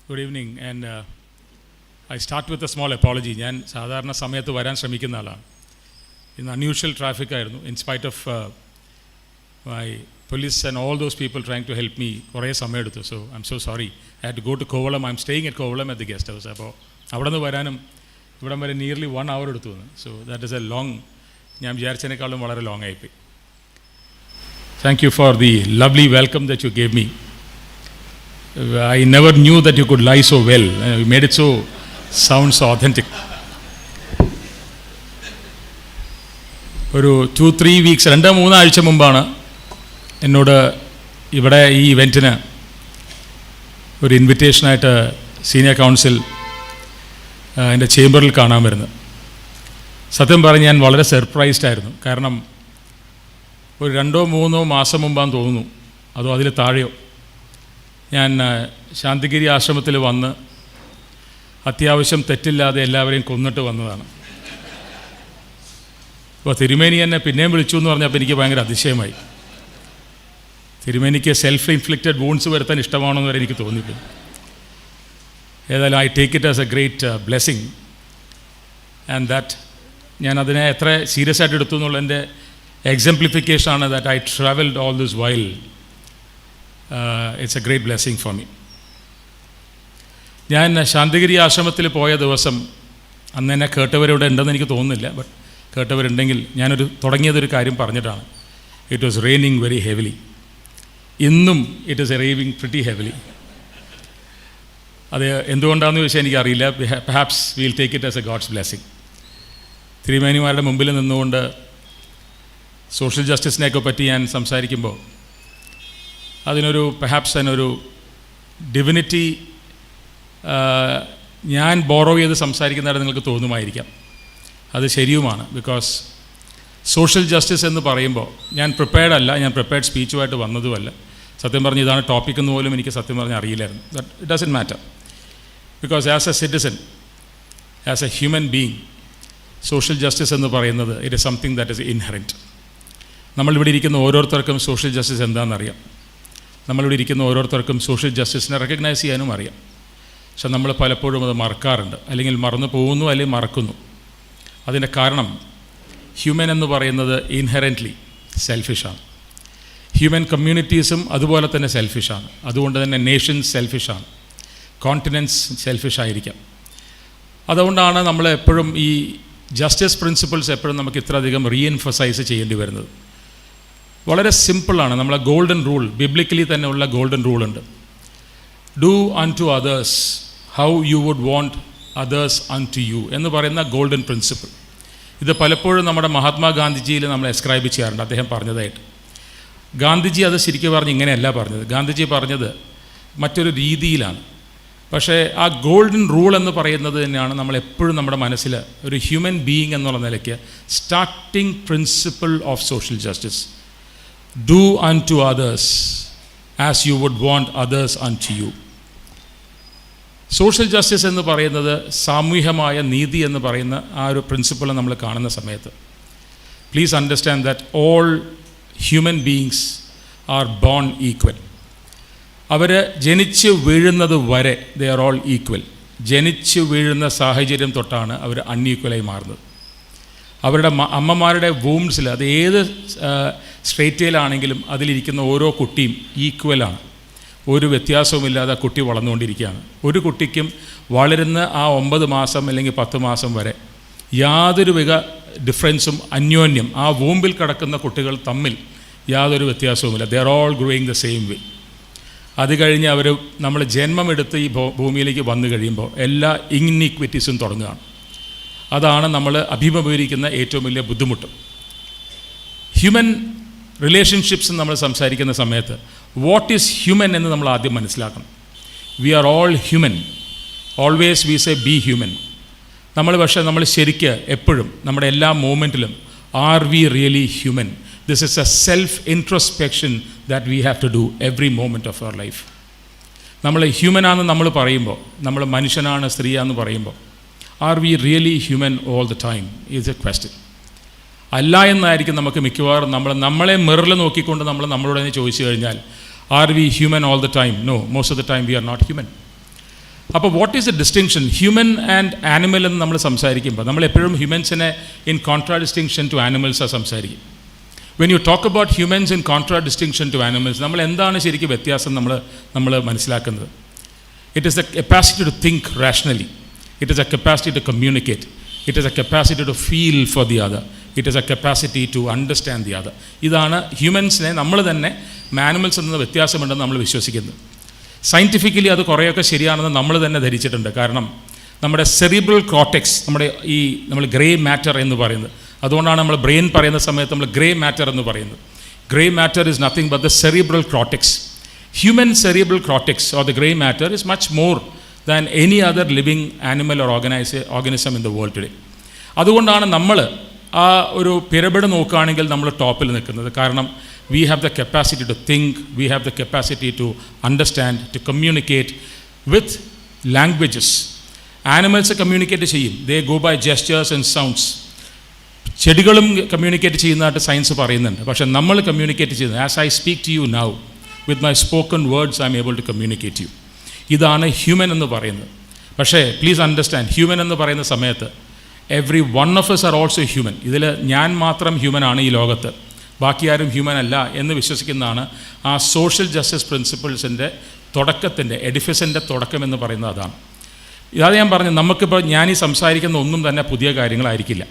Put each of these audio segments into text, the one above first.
Good evening, and I start with a small apology. ഞാൻ സാധാരണ സമയത്ത് വരാൻ ശ്രമിക്കുന്ന ആളാണ്. ഇന്ന് unusual traffic ആയിരുന്നു. In spite of my police and all those people trying to help me, കുറേ സമയം എടുത്തു. So I'm so sorry. I had to go to Kovalam. I'm staying at Kovalam at the guest house. അപ്പോൾ അവിടെ നിന്ന് വരാനും ഇവിടം വരെ nearly 1 hour എടുത്തു. So that is a long, ഞാൻ വിചാരിച്ചതിനേക്കാളും വളരെ ലോങ് ആയിപ്പോയി. Thank you for the lovely welcome that you gave me. I never knew that you could lie so well. You made it sound so authentic. ഒരു 2-3 weeks, 2-3 ആഴ്ച മുമ്പാണ് എന്നോട് ഇവിടെ ഈ ഇവൻറ്റിന് ഒരു ഇൻവിറ്റേഷനായിട്ട് സീനിയർ കൗൺസിൽ എൻ്റെ ചേംബറിൽ കാണാൻ വരുന്നത്. സത്യം പറഞ്ഞ് ഞാൻ വളരെ സർപ്രൈസ്ഡ് ആയിരുന്നു. കാരണം ഒരു 2-3 മാസം മുമ്പാന്ന് തോന്നുന്നു, അതോ അതിൽ താഴെയോ, ഞാൻ ശാന്തിഗിരി ആശ്രമത്തിൽ വന്ന് അത്യാവശ്യം തെറ്റില്ലാതെ എല്ലാവരെയും കൊന്നിട്ട് വന്നതാണ്. അപ്പോൾ തിരുമേനി എന്നെ പിന്നെയും വിളിച്ചു എന്ന് പറഞ്ഞപ്പോൾ എനിക്ക് ഭയങ്കര അതിശയമായി. തിരുമേനിക്ക് സെൽഫ് ഇൻഫ്ലിക്റ്റഡ് വൂൺസ് വരുത്താൻ ഇഷ്ടമാണെന്ന് വരെ എനിക്ക് തോന്നിയില്ല. ഏതായാലും I take it as a great blessing and that ഞാൻ അതിനെ എത്ര സീരിയസ് ആയിട്ട് എടുത്തു എന്നുള്ളതിൻ്റെ എക്സാംപ്ലിഫിക്കേഷനാണ് that I travelled all this while. It's a great blessing for me. ഞാൻ ശാന്തിഗിരി ആശ്രമത്തിൽ പോയ ദിവസം അന്ന് എന്നെ കേട്ടവരിവിടെ ഉണ്ടെന്ന് എനിക്ക് തോന്നുന്നില്ല, ബട്ട് കേട്ടവരുണ്ടെങ്കിൽ ഞാനൊരു തുടങ്ങിയതൊരു കാര്യം പറഞ്ഞിട്ടാണ്. It was raining very heavily. ഇന്നും it is raining pretty heavily. അത് എന്തുകൊണ്ടാണെന്ന് ചോദിച്ചാൽ എനിക്കറിയില്ല. Perhaps will take it as a God's blessing. തിരുമേനിമാരുടെ മുമ്പിൽ നിന്നുകൊണ്ട് സോഷ്യൽ ജസ്റ്റിസിനെയൊക്കെ പറ്റി ഞാൻ സംസാരിക്കുമ്പോൾ അതിനൊരു ഡിവിനിറ്റി ഞാൻ ബോറോ ചെയ്ത് സംസാരിക്കുന്നതായിട്ട് നിങ്ങൾക്ക് തോന്നുമായിരിക്കാം. അത് ശരിയുമാണ്. ബിക്കോസ് സോഷ്യൽ ജസ്റ്റിസ് എന്ന് പറയുമ്പോൾ ഞാൻ പ്രിപ്പയർഡ് അല്ല, ഞാൻ പ്രിപ്പയർഡ് സ്പീച്ചുമായിട്ട് വന്നതുമല്ല. സത്യം പറഞ്ഞ് ഇതാണ് ടോപ്പിക് എന്ന് പോലും എനിക്ക് സത്യം പറഞ്ഞ് അറിയില്ലായിരുന്നു. But it doesn't matter. Because as A citizen, as A human being, social justice എന്ന് പറയുന്നത് it is something that is inherent. നമ്മളിവിടെ ഇരിക്കുന്ന ഓരോരുത്തർക്കും സോഷ്യൽ ജസ്റ്റിസ് എന്താണെന്നറിയാം. നമ്മളിവിടെ ഇരിക്കുന്ന ഓരോരുത്തർക്കും സോഷ്യൽ ജസ്റ്റിസിനെ റെക്കഗ്നൈസ് ചെയ്യാനും അറിയാം. പക്ഷെ നമ്മൾ പലപ്പോഴും അത് മറക്കാറുണ്ട്, അല്ലെങ്കിൽ മറന്നു പോകുന്നു, അല്ലെങ്കിൽ മറക്കുന്നു. അതിൻ്റെ കാരണം ഹ്യൂമൻ എന്ന് പറയുന്നത് ഇൻഹെറൻ്റ്ലി സെൽഫിഷാണ്. ഹ്യൂമൻ കമ്മ്യൂണിറ്റീസും അതുപോലെ തന്നെ സെൽഫിഷാണ്. അതുകൊണ്ട് തന്നെ നേഷൻസ് സെൽഫിഷാണ്, കോണ്ടിനെൻറ്റ്സ് സെൽഫിഷായിരിക്കാം. അതുകൊണ്ടാണ് നമ്മൾ എപ്പോഴും ഈ ജസ്റ്റിസ് പ്രിൻസിപ്പിൾസ് എപ്പോഴും നമുക്ക് ഇത്രയധികം റീഎൻഫസൈസ് ചെയ്യേണ്ടി വരുന്നത്. വളരെ സിമ്പിളാണ്. നമ്മളെ ഗോൾഡൻ റൂൾ, ബിബ്ലിക്കലി തന്നെ ഉള്ള ഗോൾഡൻ റൂളുണ്ട്. Do unto others how you would want others unto you എന്ന് പറയുന്ന ഗോൾഡൻ പ്രിൻസിപ്പിൾ. ഇത് പലപ്പോഴും നമ്മുടെ മഹാത്മാഗാന്ധിജിയിൽ നമ്മൾ എസ്ക്രൈബ് ചെയ്യാറുണ്ട്, അദ്ദേഹം പറഞ്ഞതായിട്ട്. ഗാന്ധിജി അത് ശരിക്കും പറഞ്ഞ് ഇങ്ങനെയല്ല പറഞ്ഞത്. ഗാന്ധിജി പറഞ്ഞത് മറ്റൊരു രീതിയിലാണ്. പക്ഷേ ആ ഗോൾഡൻ റൂൾ എന്ന് പറയുന്നത് തന്നെയാണ് നമ്മളെപ്പോഴും നമ്മുടെ മനസ്സിൽ ഒരു ഹ്യൂമൻ ബീയിങ് എന്നുള്ള നിലയ്ക്ക് starting principle of social justice. Do unto others as you would want others unto you. Social justice എന്ന് പറയുന്നത് സാമൂഹികമായ നീതി എന്ന് പറയുന്ന ആ ഒരു പ്രിൻസിപ്പിൾ നമ്മൾ കാണുന്ന സമയത്ത് please understand that all human beings are born equal. അവർ ജനിച്ച് വീഴുന്നത് വരെ ദേ ആർ ഓൾ ഈക്വൽ. ജനിച്ച് വീഴുന്ന സാഹചര്യം തൊട്ടാണ് അവർ അൺഈക്വലായി മാറുന്നത്. അവരുടെ അമ്മമാരുടെ വൂംസിൽ, അത് ഏത് സ്ട്രേറ്റയിലാണെങ്കിലും അതിലിരിക്കുന്ന ഓരോ കുട്ടിയും ഈക്വലാണ്. ഒരു വ്യത്യാസവുമില്ലാതെ ആ കുട്ടി വളർന്നുകൊണ്ടിരിക്കുകയാണ്. ഒരു കുട്ടിക്കും വളരുന്ന ആ 9 മാസം അല്ലെങ്കിൽ 10 മാസം വരെ യാതൊരു വിധ ഡിഫറൻസും, അന്യോന്യം ആ വൂമ്പിൽ കിടക്കുന്ന കുട്ടികൾ തമ്മിൽ യാതൊരു വ്യത്യാസവുമില്ല. They are all growing the same way. അത് കഴിഞ്ഞ് അവർ നമ്മൾ ജന്മമെടുത്ത് ഈ ഭൂമിയിലേക്ക് വന്നു കഴിയുമ്പോൾ എല്ലാ ഇൻഇക്വിറ്റീസും തുടങ്ങുകയാണ്. അതാണ് നമ്മൾ അഭിമുഖീകരിക്കുന്ന ഏറ്റവും വലിയ ബുദ്ധിമുട്ട്. ഹ്യൂമൻ റിലേഷൻഷിപ്സ് നമ്മൾ സംസാരിക്കുന്ന സമയത്ത് വാട്ട് ഈസ് ഹ്യൂമൻ എന്ന് നമ്മൾ ആദ്യം മനസ്സിലാക്കണം. We are all human. Always we say be human. പക്ഷേ നമ്മൾ ശരിക്ക് എപ്പോഴും നമ്മുടെ എല്ലാ മൂമെൻറ്റിലും are we really human? This is a self introspection that we have to do every moment of our life. നമ്മൾ ഹ്യൂമനാണെന്ന് നമ്മൾ പറയുമ്പോൾ, നമ്മൾ മനുഷ്യനാണ്, സ്ത്രീയാണെന്ന് പറയുമ്പോൾ, are we really human all the time is a question. അല്ല എന്നായിരിക്കും നമുക്ക് മിക്കവാറും നമ്മളെ മിററിൽ നോക്കിക്കൊണ്ട് നമ്മളോട് തന്നെ ചോദിച്ചു കഴിഞ്ഞാൽ, are we human all the time? No, most of the time we are not human. അപ്പോൾ what is the distinction human and animal എന്ന് നമ്മൾ സംസാരിക്കുമ്പോൾ നമ്മൾ എപ്പോഴും ഹ്യൂമൻസിനെ ഇൻ കോൺട്രാഡിസ്റ്റിങ്ഷൻ ടു ആനിമൽസാണ് സംസാരിക്കും. When you talk about humans in contradistinction to animals, നമ്മൾ എന്താണ് ശരിക്കും വ്യത്യാസം നമ്മൾ മനസ്സിലാക്കുന്നത്? It is the capacity to think rationally, it is a capacity to communicate, it is a capacity to feel for the other, it is a capacity to understand the other. ഇതാണ് ഹ്യൂമൻസിനെ നമ്മൾ തന്നെ ആനിമൽസ് എന്ന വ്യത്യാസമുണ്ടെന്ന് നമ്മൾ വിശ്വസിക്കുന്നത്. Scientifically അത് കുറേയൊക്കെ ശരിയാണെന്ന് നമ്മൾ തന്നെ ധരിച്ചിട്ടുണ്ട്. കാരണം നമ്മുടെ സെറിബ്രൽ കോർട്ടെക്സ്, നമ്മൾ ഗ്രേ മാറ്റർ എന്ന് പറയുന്നത്, അതുകൊണ്ടാണ് നമ്മൾ ബ്രെയിൻ പറയുന്ന സമയത്ത് നമ്മൾ ഗ്രേ മാറ്റർ എന്ന് പറയുന്നത്. Grey matter is nothing but the cerebral cortex. Human cerebral cortex or the grey matter is much more than any other living animal or organism in the world today. അതുകൊണ്ടാണ് നമ്മൾ ആ ഒരു pyramid നോക്കുകയാണെങ്കിൽ നമ്മൾ ടോപ്പിൽ നിൽക്കുന്നത്. കാരണം we have the capacity to think, we have the capacity to understand, to communicate with languages. Animals communicate ചെയ്യും, they go by gestures and sounds. ചെടികളും കമ്മ്യൂണിക്കേറ്റ് ചെയ്യുന്നതായിട്ട് സയൻസ് പറയുന്നുണ്ട്. പക്ഷേ നമ്മൾ കമ്മ്യൂണിക്കേറ്റ് ചെയ്യുന്നത്, as I speak to you now with my spoken words I'm able to communicate you. ഇതാണ് human എന്ന് പറയുന്നത്. പക്ഷേ പ്ലീസ് അണ്ടർസ്റ്റാൻഡ്, ഹ്യൂമൻ എന്ന് പറയുന്ന സമയത്ത് every one of us are also human. ഇതിൽ ഞാൻ മാത്രം ഹ്യൂമനാണ് ഈ ലോകത്ത്, ബാക്കി ആരും ഹ്യൂമൻ അല്ല എന്ന് വിശ്വസിക്കുന്നതാണ് ആ സോഷ്യൽ ജസ്റ്റിസ് പ്രിൻസിപ്പിൾസിൻ്റെ തുടക്കത്തിൻ്റെ എഡിഫിസിൻ്റെ തുടക്കം എന്ന് പറയുന്നത് അതാണ്. ഇതാണ് ഞാൻ പറഞ്ഞത്, നമുക്കിപ്പോൾ ഞാൻ ഈ സംസാരിക്കുന്ന ഒന്നും തന്നെ പുതിയ കാര്യങ്ങളായിരിക്കില്ല.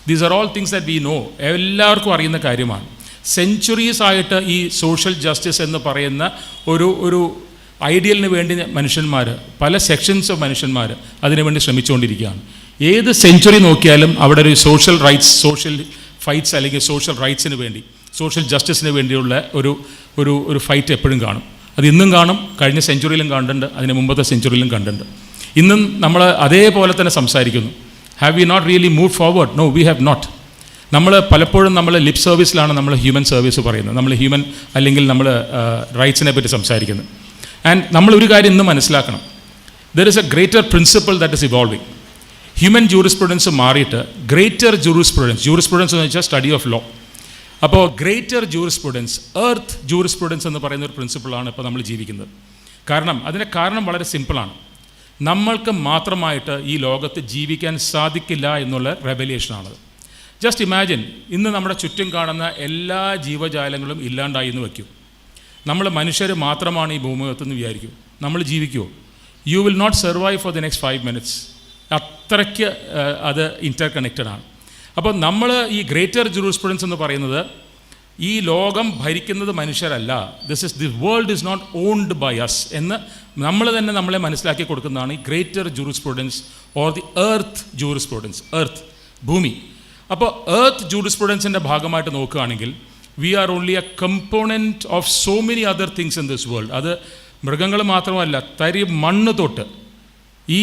These are all things that we know, എല്ലാവർക്കും അറിയുന്ന കാര്യമാണ്. സെഞ്ച്വറീസ് ആയിട്ട് ഈ സോഷ്യൽ ജസ്റ്റിസ് എന്ന് പറയുന്ന ഒരു ഐഡിയലിന് വേണ്ടി മനുഷ്യന്മാർ, പല സെക്ഷൻസ് ഓഫ് മനുഷ്യന്മാർ അതിനുവേണ്ടി ശ്രമിച്ചുകൊണ്ടിരിക്കുകയാണ്. ഏത് സെഞ്ച്വറി നോക്കിയാലും അവിടെ ഒരു സോഷ്യൽ റൈറ്റ്സ്, സോഷ്യൽ ഫൈറ്റ്സ് അല്ലെങ്കിൽ സോഷ്യൽ റൈറ്റ്സിന് വേണ്ടി, സോഷ്യൽ ജസ്റ്റിസിന് വേണ്ടിയുള്ള ഒരു ഫൈറ്റ് എപ്പോഴും കാണും. അത് ഇന്നും കാണും, കഴിഞ്ഞ സെഞ്ച്വറിയിലും കണ്ടിട്ടുണ്ട്, അതിന് മുമ്പത്തെ സെഞ്ച്വറിയിലും കണ്ടിട്ടുണ്ട്. ഇന്നും നമ്മൾ അതേപോലെ തന്നെ സംസാരിക്കുന്നു. Have we not really move forward? No, we have not. നമ്മൾ പലപ്പോഴും നമ്മൾ ലിപ് സർവീസിലാണ് നമ്മൾ ഹ്യൂമൻ സർവീസ് പറയുന്നത്, നമ്മൾ ഹ്യൂമൻ അല്ലെങ്കിൽ നമ്മൾ റൈറ്റ്സിനെ പറ്റി സംസാരിക്കുന്നത്. ആൻഡ് നമ്മൾ ഒരു കാര്യം ഇന്ന് മനസ്സിലാക്കണം, there is A greater principle that is evolving. Human jurisprudence മാറിയിട്ട് ഗ്രേറ്റർ ജൂറിസ്പ്രുഡൻസ് എന്ന് വെച്ചാൽ സ്റ്റഡി ഓഫ് ലോ. അപ്പോൾ ഗ്രേറ്റർ ജൂറിസ്പ്രുഡൻസ്, എർത്ത് ജൂറിസ്പ്രുഡൻസ് എന്ന് പറയുന്ന ഒരു പ്രിൻസിപ്പിളാണ് ഇപ്പോൾ നമ്മൾ ജീവിക്കുന്നത്. അതിൻ്റെ കാരണം വളരെ സിമ്പിളാണ്. നമ്മൾക്ക് മാത്രമായിട്ട് ഈ ലോകത്ത് ജീവിക്കാൻ സാധിക്കില്ല എന്നുള്ള റെവലേഷനാണത്. ജസ്റ്റ് ഇമാജിൻ, ഇന്ന് നമ്മുടെ ചുറ്റും കാണുന്ന എല്ലാ ജീവജാലങ്ങളും ഇല്ലാണ്ടായി എന്ന് വയ്ക്കും. നമ്മൾ മനുഷ്യർ മാത്രമാണ് ഈ ഭൂമികത്തെന്ന് വിചാരിക്കും, നമ്മൾ ജീവിക്കുമോ? You will not survive for the next 5 minutes. അത്രയ്ക്ക് അത് ഇൻ്റർ കണക്റ്റഡാണ്. അപ്പോൾ നമ്മൾ ഈ ഗ്രേറ്റർ ജൂറിസ്പ്രുഡൻസ് എന്ന് പറയുന്നത്, ഈ ലോകം ഭരിക്കുന്നത് മനുഷ്യരല്ല, the world is not owned by us എന്ന് നമ്മൾ തന്നെ നമ്മളെ മനസ്സിലാക്കി കൊടുക്കുന്നതാണ് ഈ greater jurisprudence or the earth jurisprudence. Earth, ഭൂമി. അപ്പോൾ എർത്ത് ജൂറിസ്പ്രുഡൻസിൻ്റെ ഭാഗമായിട്ട് നോക്കുകയാണെങ്കിൽ we are only a component of so many other things in this world. അത് മൃഗങ്ങൾ മാത്രമല്ല, മണ്ണ് തൊട്ട് ഈ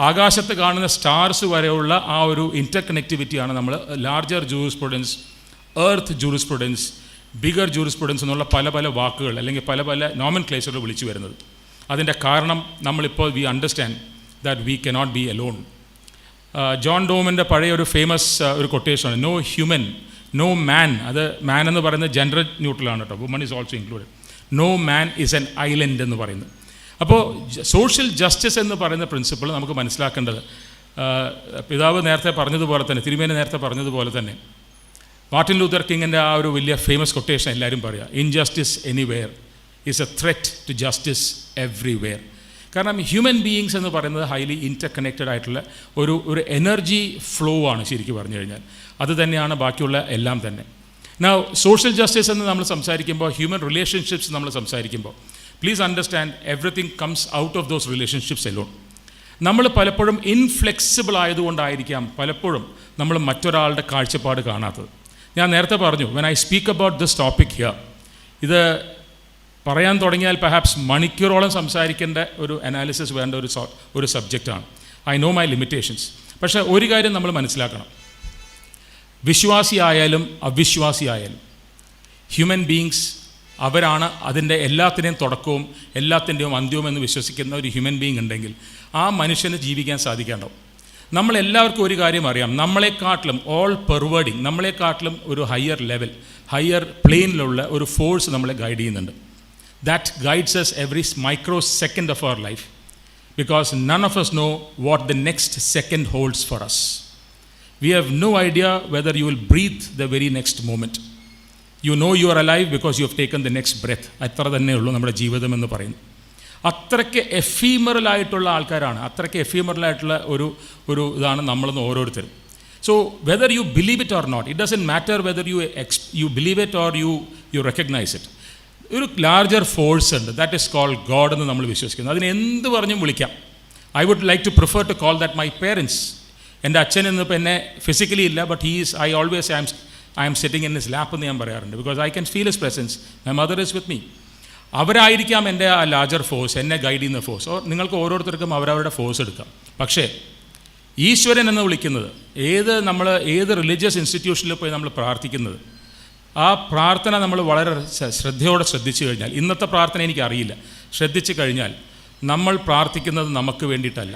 ആകാശത്ത് കാണുന്ന സ്റ്റാർസ് വരെയുള്ള ആ ഒരു ഇൻ്റർ കണക്റ്റിവിറ്റിയാണ് നമ്മൾ larger jurisprudence, earth jurisprudence, bigger jurisprudence എന്നുള്ള പല പല വാക്കുകൾ അല്ലെങ്കിൽ പല പല നോമൻക്ലേച്ചറുകൾ വിളിച്ചു വരുന്നത്. അതിൻ്റെ കാരണം നമ്മളിപ്പോൾ we understand that we cannot be alone. John ഡോമിൻ്റെ പഴയ ഒരു ഫേമസ് ഒരു കൊട്ടേഷനാണ്, നോ ഹ്യൂമൻ, നോ മാൻ. അത് മാൻ എന്ന് പറയുന്നത് ജെൻഡർ ന്യൂട്രലാണ് കേട്ടോ, woman is also included. No man is an island എന്ന് പറയുന്നത്. അപ്പോൾ സോഷ്യൽ ജസ്റ്റിസ് എന്ന് പറയുന്ന പ്രിൻസിപ്പിൾ നമുക്ക് മനസ്സിലാക്കേണ്ടത്, പിതാവ് നേരത്തെ പറഞ്ഞതുപോലെ തന്നെ, തിരുമേനി നേരത്തെ പറഞ്ഞതുപോലെ തന്നെ, മാർട്ടിൻ ലൂതർ കിങ്ങിൻ്റെ ആ ഒരു വലിയ ഫേമസ് കൊട്ടേഷൻ എല്ലാവരും പറയുക, injustice anywhere is a threat to justice everywhere. കാരണം ഹ്യൂമൻ ബീയിങ്സ് എന്ന് പറയുന്നത് ഹൈലി ഇൻ്റർ കണക്റ്റഡ് ആയിട്ടുള്ള ഒരു എനർജി ഫ്ലോ ആണ് ശരിക്കും പറഞ്ഞു കഴിഞ്ഞാൽ. അത് തന്നെയാണ് ബാക്കിയുള്ള എല്ലാം തന്നെ. നൗ സോഷ്യൽ ജസ്റ്റിസ് എന്ന് നമ്മൾ സംസാരിക്കുമ്പോൾ, ഹ്യൂമൻ റിലേഷൻഷിപ്സ് നമ്മൾ സംസാരിക്കുമ്പോൾ, please understand everything comes out of those relationships alone. നമ്മൾ പലപ്പോഴും ഇൻഫ്ലെക്സിബിൾ ആയതുകൊണ്ടായിരിക്കാം പലപ്പോഴും നമ്മൾ മറ്റൊരാളുടെ കാഴ്ചപ്പാട് കാണാത്തത്. ഞാൻ നേരത്തെ പറഞ്ഞു, when I speak about this topic here, ഇത് പറയാൻ തുടങ്ങിയാൽ പെർഹാപ്സ് മണിക്കൂറോളം സംസാരിക്കേണ്ട ഒരു അനാലിസിസ് വേണ്ട ഒരു സബ്ജക്റ്റാണ്. I know my limitations. പക്ഷേ ഒരു കാര്യം നമ്മൾ മനസ്സിലാക്കണം, വിശ്വാസിയായാലും അവിശ്വാസിയായാലും ഹ്യൂമൻ ബീയിങ്സ് അവരാണ് അതിൻ്റെ എല്ലാത്തിൻ്റെയും തുടക്കവും എല്ലാത്തിൻ്റെയും അന്ത്യവും എന്ന് വിശ്വസിക്കുന്ന ഒരു ഹ്യൂമൻ ബീയിങ് ഉണ്ടെങ്കിൽ ആ മനുഷ്യന് ജീവിക്കാൻ സാധിക്കാണ്ടാവും. നമ്മളെല്ലാവർക്കും ഒരു കാര്യം അറിയാം, നമ്മളെക്കാട്ടിലും ഓൾ പെർവേഡിങ്, നമ്മളെക്കാട്ടിലും ഒരു ഹയർ ലെവൽ, ഹയർ പ്ലെയിനിലുള്ള ഒരു ഫോഴ്സ് നമ്മളെ ഗൈഡ് ചെയ്യുന്നുണ്ട്. That guides us every micro second of our life. because none of us know what the next second holds for us. We have no idea whether you will breathe the very next moment. You know you are alive because you have taken the next breath. അത്ര തന്നെ ഉള്ളൂ നമ്മുടെ ജീവിതം എന്ന് പറയുന്നത്. അത്രയ്ക്ക് എഫീമറലായിട്ടുള്ള ആൾക്കാരാണ്, അത്രയ്ക്ക് എഫീമറലായിട്ടുള്ള ഒരു ഇതാണ് നമ്മളെന്ന് ഓരോരുത്തരും. So whether you believe it or not, it doesn't matter whether you believe it or you recognize it. ഒരു ലാർജർ ഫോഴ്സ് ഉണ്ട്, ദാറ്റ് ഈസ് കോൾഡ് ഗോഡ് എന്ന് നമ്മൾ വിശ്വസിക്കുന്നു. അതിന് എന്ത് പറഞ്ഞും വിളിക്കാം. I would like to prefer to call that my parents. എൻ്റെ അച്ഛൻ എന്നിപ്പോൾ എന്നെ ഫിസിക്കലി ഇല്ല, but I always I am sitting in his lap എന്ന് ഞാൻ പറയാറുണ്ട്, because I can feel his presence. My mother is with me. അവരായിരിക്കാം എൻ്റെ ആ ലാർജർ ഫോഴ്സ്, എന്നെ ഗൈഡ് ചെയ്യുന്ന ഫോഴ്സ്. നിങ്ങൾക്ക് ഓരോരുത്തർക്കും അവരവരുടെ ഫോഴ്സ് എടുക്കാം. പക്ഷേ ഈശ്വരൻ എന്ന് വിളിക്കുന്നത് ഏത് റിലീജിയസ് ഇൻസ്റ്റിറ്റ്യൂഷനിൽ പോയി നമ്മൾ പ്രാർത്ഥിക്കുന്നത്, ആ പ്രാർത്ഥന നമ്മൾ വളരെ ശ്രദ്ധയോടെ ശ്രദ്ധിച്ചു കഴിഞ്ഞാൽ, ഇന്നത്തെ പ്രാർത്ഥന എനിക്കറിയില്ല, ശ്രദ്ധിച്ചു കഴിഞ്ഞാൽ നമ്മൾ പ്രാർത്ഥിക്കുന്നത് നമുക്ക് വേണ്ടിയിട്ടല്ല,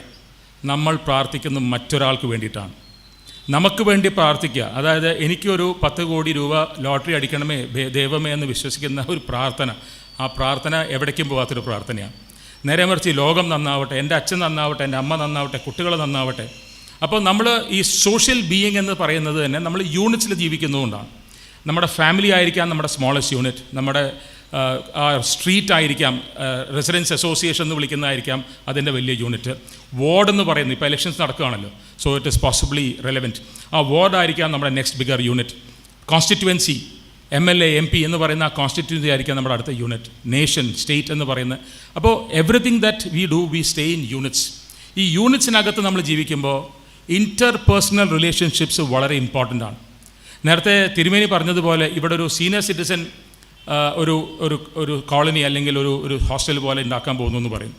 നമ്മൾ പ്രാർത്ഥിക്കുന്നത് മറ്റൊരാൾക്ക് വേണ്ടിയിട്ടാണ്. നമുക്ക് വേണ്ടി പ്രാർത്ഥിക്കുക, അതായത് എനിക്കൊരു 10 കോടി രൂപ ലോട്ടറി അടിക്കണമേ ദൈവമേ എന്ന് വിശ്വസിക്കുന്ന ഒരു പ്രാർത്ഥന, ആ പ്രാർത്ഥന എവിടേക്കും പോകാത്തൊരു പ്രാർത്ഥനയാണ്. നേരെ മറിച്ച് ലോകം നന്നാവട്ടെ, എൻ്റെ അച്ഛൻ നന്നാവട്ടെ, എൻ്റെ അമ്മ നന്നാവട്ടെ, കുട്ടികൾ നന്നാവട്ടെ. അപ്പോൾ നമ്മൾ ഈ സോഷ്യൽ ബീയിങ് എന്ന് പറയുന്നത് തന്നെ നമ്മൾ യൂണിറ്റ്സിൽ ജീവിക്കുന്നതുകൊണ്ടാണ്. നമ്മുടെ ഫാമിലി ആയിരിക്കാം നമ്മുടെ സ്മോളസ്റ്റ് യൂണിറ്റ്, നമ്മുടെ സ്ട്രീറ്റ് ആയിരിക്കാം, റെസിഡൻസ് അസോസിയേഷൻ എന്ന് വിളിക്കുന്നതായിരിക്കാം അതിൻ്റെ വലിയ യൂണിറ്റ്, വാർഡ് എന്ന് പറയുന്നത് ഇപ്പോൾ ഇലക്ഷൻസ് നടക്കുകയാണല്ലോ, so it is possibly relevant. ആ വാർഡായിരിക്കാം നമ്മുടെ next bigger unit, constituency MLA MP എന്ന് പറയുന്ന ആ കോൺസ്റ്റിറ്റ്യുവൻസി ആയിരിക്കാം നമ്മുടെ അടുത്ത യൂണിറ്റ്, നേഷൻ സ്റ്റേറ്റ് എന്ന് പറയുന്നത്. അപ്പോൾ everything that we stay in units. ഈ യൂണിറ്റ്സിനകത്ത് നമ്മൾ ജീവിക്കുമ്പോൾ ഇൻ്റർപേഴ്സണൽ റിലേഷൻഷിപ്സ് വളരെ ഇമ്പോർട്ടൻ്റ് ആണ്. നേരത്തെ തിരുമേനി പറഞ്ഞതുപോലെ ഇവിടെ ഒരു സീനിയർ സിറ്റിസൺ ഒരു കോളനി അല്ലെങ്കിൽ ഒരു ഹോസ്റ്റൽ പോലെ ഉണ്ടാക്കാൻ പോകുന്നു എന്ന് പറയും.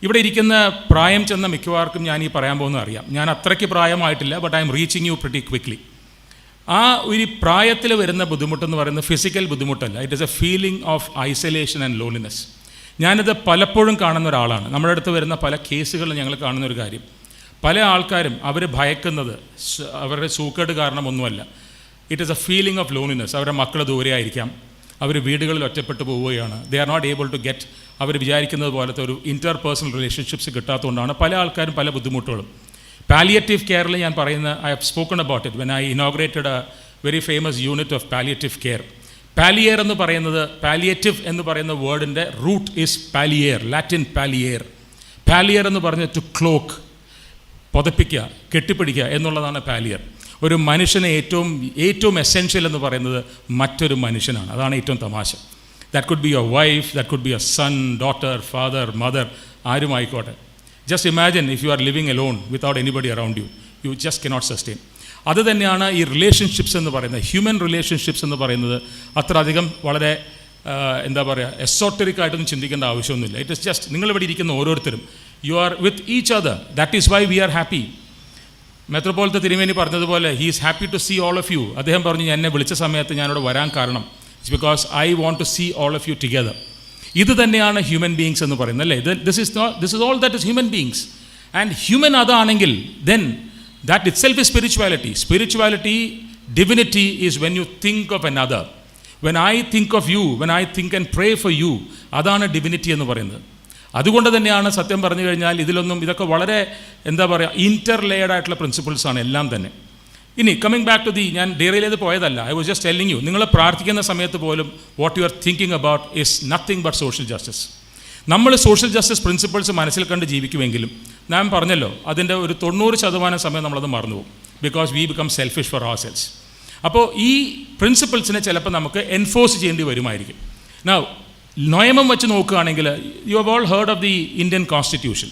ഇവിടെ ഇരിക്കുന്ന പ്രായം ചെന്ന മിക്കവാർക്കും ഞാൻ ഈ പറയാൻ പോകുന്നത് അറിയാം. ഞാൻ അത്രയ്ക്ക് പ്രായമായിട്ടില്ല, but I am reaching you pretty quickly. ആ ഒരു പ്രായത്തിൽ വരുന്ന ബുദ്ധിമുട്ടെന്ന് പറയുന്നത് ഫിസിക്കൽ ബുദ്ധിമുട്ടല്ല, it is a feeling of isolation and loneliness. ഞാനിത് പലപ്പോഴും കാണുന്ന ഒരാളാണ്. നമ്മുടെ അടുത്ത് വരുന്ന പല കേസുകളിൽ ഞങ്ങൾ കാണുന്ന ഒരു കാര്യം, പല ആൾക്കാരും അവർ ഭയക്കുന്നത് അവരുടെ സൂക്കേട് കാരണമൊന്നുമല്ല, it is a feeling of loneliness. അവരുടെ മക്കൾ ദൂരെ ആയിരിക്കാം, അവർ വീടുകളിൽ ഒറ്റപ്പെട്ടു പോവുകയാണ്, they are not able to get അവർ വിചാരിക്കുന്നത് പോലത്തെ ഒരു ഇൻ്റർപേഴ്സണൽ റിലേഷൻഷിപ്സ് കിട്ടാത്തതുകൊണ്ടാണ് പല ആൾക്കാരും പല ബുദ്ധിമുട്ടുകളും. പാലിയേറ്റീവ് കെയറിൽ ഞാൻ പറയുന്ന I have spoken about it when I inaugurated a very famous unit of palliative care. Palliare എന്ന് പറയുന്നത്, പാലിയേറ്റീവ് എന്ന് പറയുന്ന വേർഡിൻ്റെ root is palliare, Latin palliare. Palliare എന്ന് പറഞ്ഞ് ടു ക്ലോക്ക്, പുതപ്പിക്കുക, കെട്ടിപ്പിടിക്കുക എന്നുള്ളതാണ് പാലിയർ. ഒരു മനുഷ്യനെ ഏറ്റവും എസെൻഷ്യൽ എന്ന് പറയുന്നത് മറ്റൊരു മനുഷ്യനാണ്. അതാണ് ഏറ്റവും തമാശ. That could be your wife, that could be your son, daughter, father, mother, ആരുമായിക്കോട്ടെ. Just imagine if you are living alone without anybody around you, you just cannot sustain. അത് തന്നെയാണ് ഈ റിലേഷൻഷിപ്സ് എന്ന് പറയുന്നത്, ഹ്യൂമൻ റിലേഷൻഷിപ്സ് എന്ന് പറയുന്നത്. അത്ര അധികം വളരെ എന്താ പറയുക, എസോട്ടറിക് ആയിട്ടൊന്നും ചിന്തിക്കേണ്ട ആവശ്യമൊന്നുമില്ല. ഇറ്റ് ഇസ് ജസ്റ്റ് നിങ്ങളിവിടെ ഇരിക്കുന്ന ഓരോരുത്തരും you are with each other, that is why we are happy. മെത്രോപോളിത്ത തിരുമേനി പറഞ്ഞതുപോലെ he is happy to see all of you. അദ്ദേഹം പറഞ്ഞു എന്നെ വിളിച്ച സമയത്ത് ഞാനിവിടെ വരാൻ കാരണം it's because I want to see all of you together. ഇത് തന്നെയാണ് ഹ്യൂമൻ ബീയിങ്സ് എന്ന് പറയുന്നത്, അല്ലേ? This is all that is human beings. And human അതാണെങ്കിൽ then that itself is spirituality. Spirituality, divinity is when you think of another. When I think of you, when I think and pray for you, അതാണ് divinity എന്ന് പറയുന്നത്. അതുകൊണ്ട് തന്നെയാണ് സത്യം പറഞ്ഞു കഴിഞ്ഞാൽ ഇതൊക്കെ വളരെ എന്താ പറയുക, ഇൻ്റർലെയർഡ് ആയിട്ടുള്ള പ്രിൻസിപ്പിൾസാണ് എല്ലാം തന്നെ. ഇനി കമ്മിങ് ബാക്ക് ടു ഞാൻ ഡെറിയിലേത് പോയതല്ല, I was just telling you, നിങ്ങൾ പ്രാർത്ഥിക്കുന്ന സമയത്ത് പോലും what you are thinking about is nothing but social justice. നമ്മൾ സോഷ്യൽ ജസ്റ്റിസ് പ്രിൻസിപ്പിൾസ് മനസ്സിൽ കണ്ട് ജീവിക്കുമെങ്കിലും ഞാൻ പറഞ്ഞല്ലോ അതിൻ്റെ ഒരു 90% സമയം നമ്മളത് മറന്നുപോകും. Because we become selfish for ourselves. അപ്പോൾ ഈ പ്രിൻസിപ്പിൾസിനെ ചിലപ്പോൾ നമുക്ക് എൻഫോഴ്സ് ചെയ്യേണ്ടി വരുമായിരിക്കും. നൗ നിയമം വെച്ച് നോക്കുകയാണെങ്കിൽ you have all heard of the Indian constitution.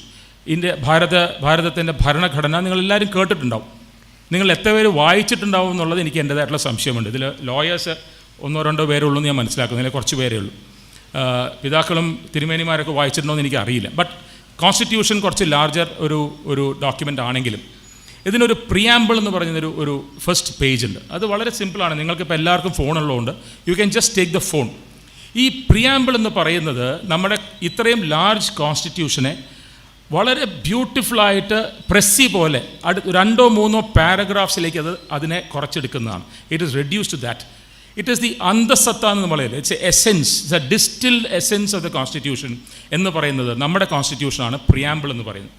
ഭാരതത്തിൻ്റെ ഭരണഘടന നിങ്ങളെല്ലാവരും കേട്ടിട്ടുണ്ടാവും. നിങ്ങൾ എത്ര പേര് വായിച്ചിട്ടുണ്ടാവും എന്നുള്ളത് എനിക്ക് എൻ്റേതായിട്ടുള്ള സംശയമുണ്ട്. ഇതിൽ ലോയേഴ്സ് 1-2 പേരേ ഉള്ളൂ എന്ന് ഞാൻ മനസ്സിലാക്കുന്നു, അല്ലെങ്കിൽ കുറച്ച് പേരേ ഉള്ളൂ. പിതാക്കളും തിരുമേനിമാരൊക്കെ വായിച്ചിട്ടുണ്ടോ എന്ന് എനിക്കറിയില്ല. ബട്ട് കോൺസ്റ്റിറ്റ്യൂഷൻ കുറച്ച് ലാർജർ ഒരു ഡോക്യുമെൻ്റ് ആണെങ്കിലും ഇതിനൊരു പ്രിയാമ്പിൾ എന്ന് പറയുന്നൊരു ഒരു ഫസ്റ്റ് പേജ് ഉണ്ട്. അത് വളരെ സിമ്പിളാണ്. നിങ്ങൾക്കിപ്പോൾ എല്ലാവർക്കും ഫോണുള്ളതുകൊണ്ട് you can just take the phone. ഈ പ്രിയാമ്പിൾ എന്ന് പറയുന്നത് നമ്മുടെ ഇത്രയും ലാർജ് കോൺസ്റ്റിറ്റ്യൂഷനെ വളരെ ബ്യൂട്ടിഫുള്ളായിട്ട് പ്രസ്സി പോലെ 2-3 പാരഗ്രാഫ്സിലേക്ക് അതിനെ കുറച്ചെടുക്കുന്നതാണ്. It is reduce to that. It is the അന്തസത്ത എന്ന് പറയില്ല, it's a essence, it's a distilled essence of the constitution എന്ന് പറയുന്നത് നമ്മുടെ കോൺസ്റ്റിറ്റ്യൂഷനാണ് പ്രിയാമ്പിൾ എന്ന് പറയുന്നത്.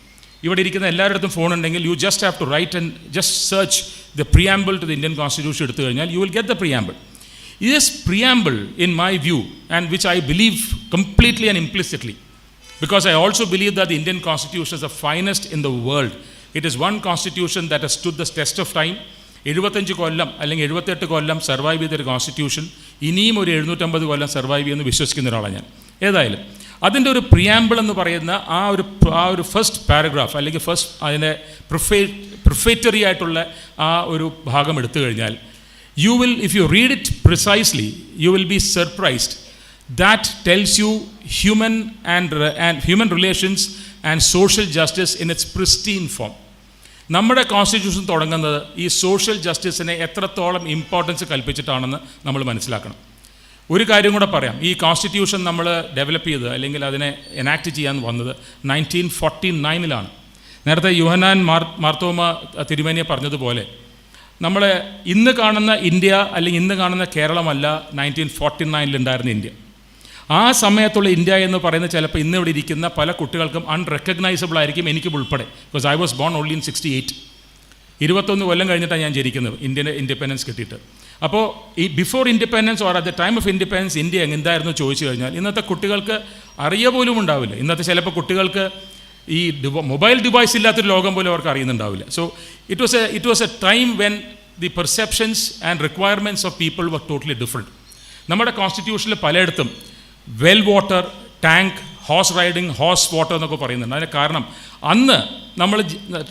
ഇവിടെ ഇരിക്കുന്ന എല്ലാവരുടെ അടുത്തും ഫോൺ ഉണ്ടെങ്കിൽ you just have to write and just search the preamble to the Indian constitution എടുത്തു കഴിഞ്ഞാൽ you will get the preamble. This preamble, in my view, and which I believe completely and implicitly, because I also believe that the Indian Constitution is the finest in the world. It is one constitution that has stood the test of time. 75 കൊല്ലം അല്ലെങ്കിൽ 78 കൊല്ലം survive ചെയ്തൊരു constitution ഇനിയും ഒരു 750 കൊല്ലം survive ചെയ്യുമെന്ന് വിശ്വസിക്കുന്ന ഒരാളാണ് ഞാൻ. ഏതായാലും അതിൻ്റെ ഒരു പ്രിയാമ്പിൾ എന്ന് പറയുന്ന ആ ഒരു ഫസ്റ്റ് പാരഗ്രാഫ് അല്ലെങ്കിൽ ഫസ്റ്റ് അതിൻ്റെ പ്രിഫേറ്ററി ആയിട്ടുള്ള ആ ഒരു ഭാഗം എടുത്തു കഴിഞ്ഞാൽ you will, if you read it precisely, you will be surprised. That tells you human relations and social justice in its pristine form. നമ്മുടെ കോൺസ്റ്റിറ്റ്യൂഷൻ തുടങ്ങുന്നത് ഈ സോഷ്യൽ ജസ്റ്റിസിനെ എത്രത്തോളം ഇമ്പോർട്ടൻസ് കൽപ്പിച്ചിട്ടാണെന്ന് നമ്മൾ മനസ്സിലാക്കണം. ഒരു കാര്യം കൂടെ പറയാം, ഈ കോൺസ്റ്റിറ്റ്യൂഷൻ നമ്മൾ ഡെവലപ്പ് ചെയ്തത് അല്ലെങ്കിൽ അതിനെ എനാക്ട് ചെയ്യാൻ വന്നത് 1949 നേരത്തെ യോഹന്നാൻ മാർത്തോമ തിരുമേനിയെ പറഞ്ഞതുപോലെ നമ്മൾ ഇന്ന് കാണുന്ന ഇന്ത്യ അല്ലെങ്കിൽ ഇന്ന് കാണുന്ന കേരളമല്ല 1949 ഉണ്ടായിരുന്ന ഇന്ത്യ. ആ സമയത്തുള്ള ഇന്ത്യ എന്ന് പറയുന്നത് ചിലപ്പോൾ ഇന്ന് ഇവിടെ ഇരിക്കുന്ന പല കുട്ടികൾക്കും അൺറെക്കഗ്നൈസബിൾ ആയിരിക്കും, എനിക്കും ഉൾപ്പെടെ. Because I was born only in 68. 21 കൊല്ലം കഴിഞ്ഞിട്ടാണ് ഞാൻ ജനിക്കുന്നത് ഇന്ത്യൻ്റെ ഇൻഡിപെൻഡൻസ് കിട്ടിയിട്ട്. അപ്പോൾ ഈ before independence or at the time of independence India എന്തായിരുന്നു ചോദിച്ചു കഴിഞ്ഞാൽ ഇന്നത്തെ കുട്ടികൾക്ക് അറിയ പോലും ഉണ്ടാവില്ല. ഇന്നത്തെ ചിലപ്പോൾ കുട്ടികൾക്ക് ഈ മൊബൈൽ ഡിവൈസ് ഇല്ലാത്തൊരു ലോകം പോലും അവർക്ക് അറിയുന്നുണ്ടാവില്ല. So it was a time when the perceptions and requirements of people were totally different. നമ്മുടെ കോൺസ്റ്റിറ്റ്യൂഷനിൽ പലയിടത്തും well water, tank, horse riding, horse water എന്നൊക്കെ പറയുന്നുണ്ട്. അതിന് കാരണം അന്ന് നമ്മൾ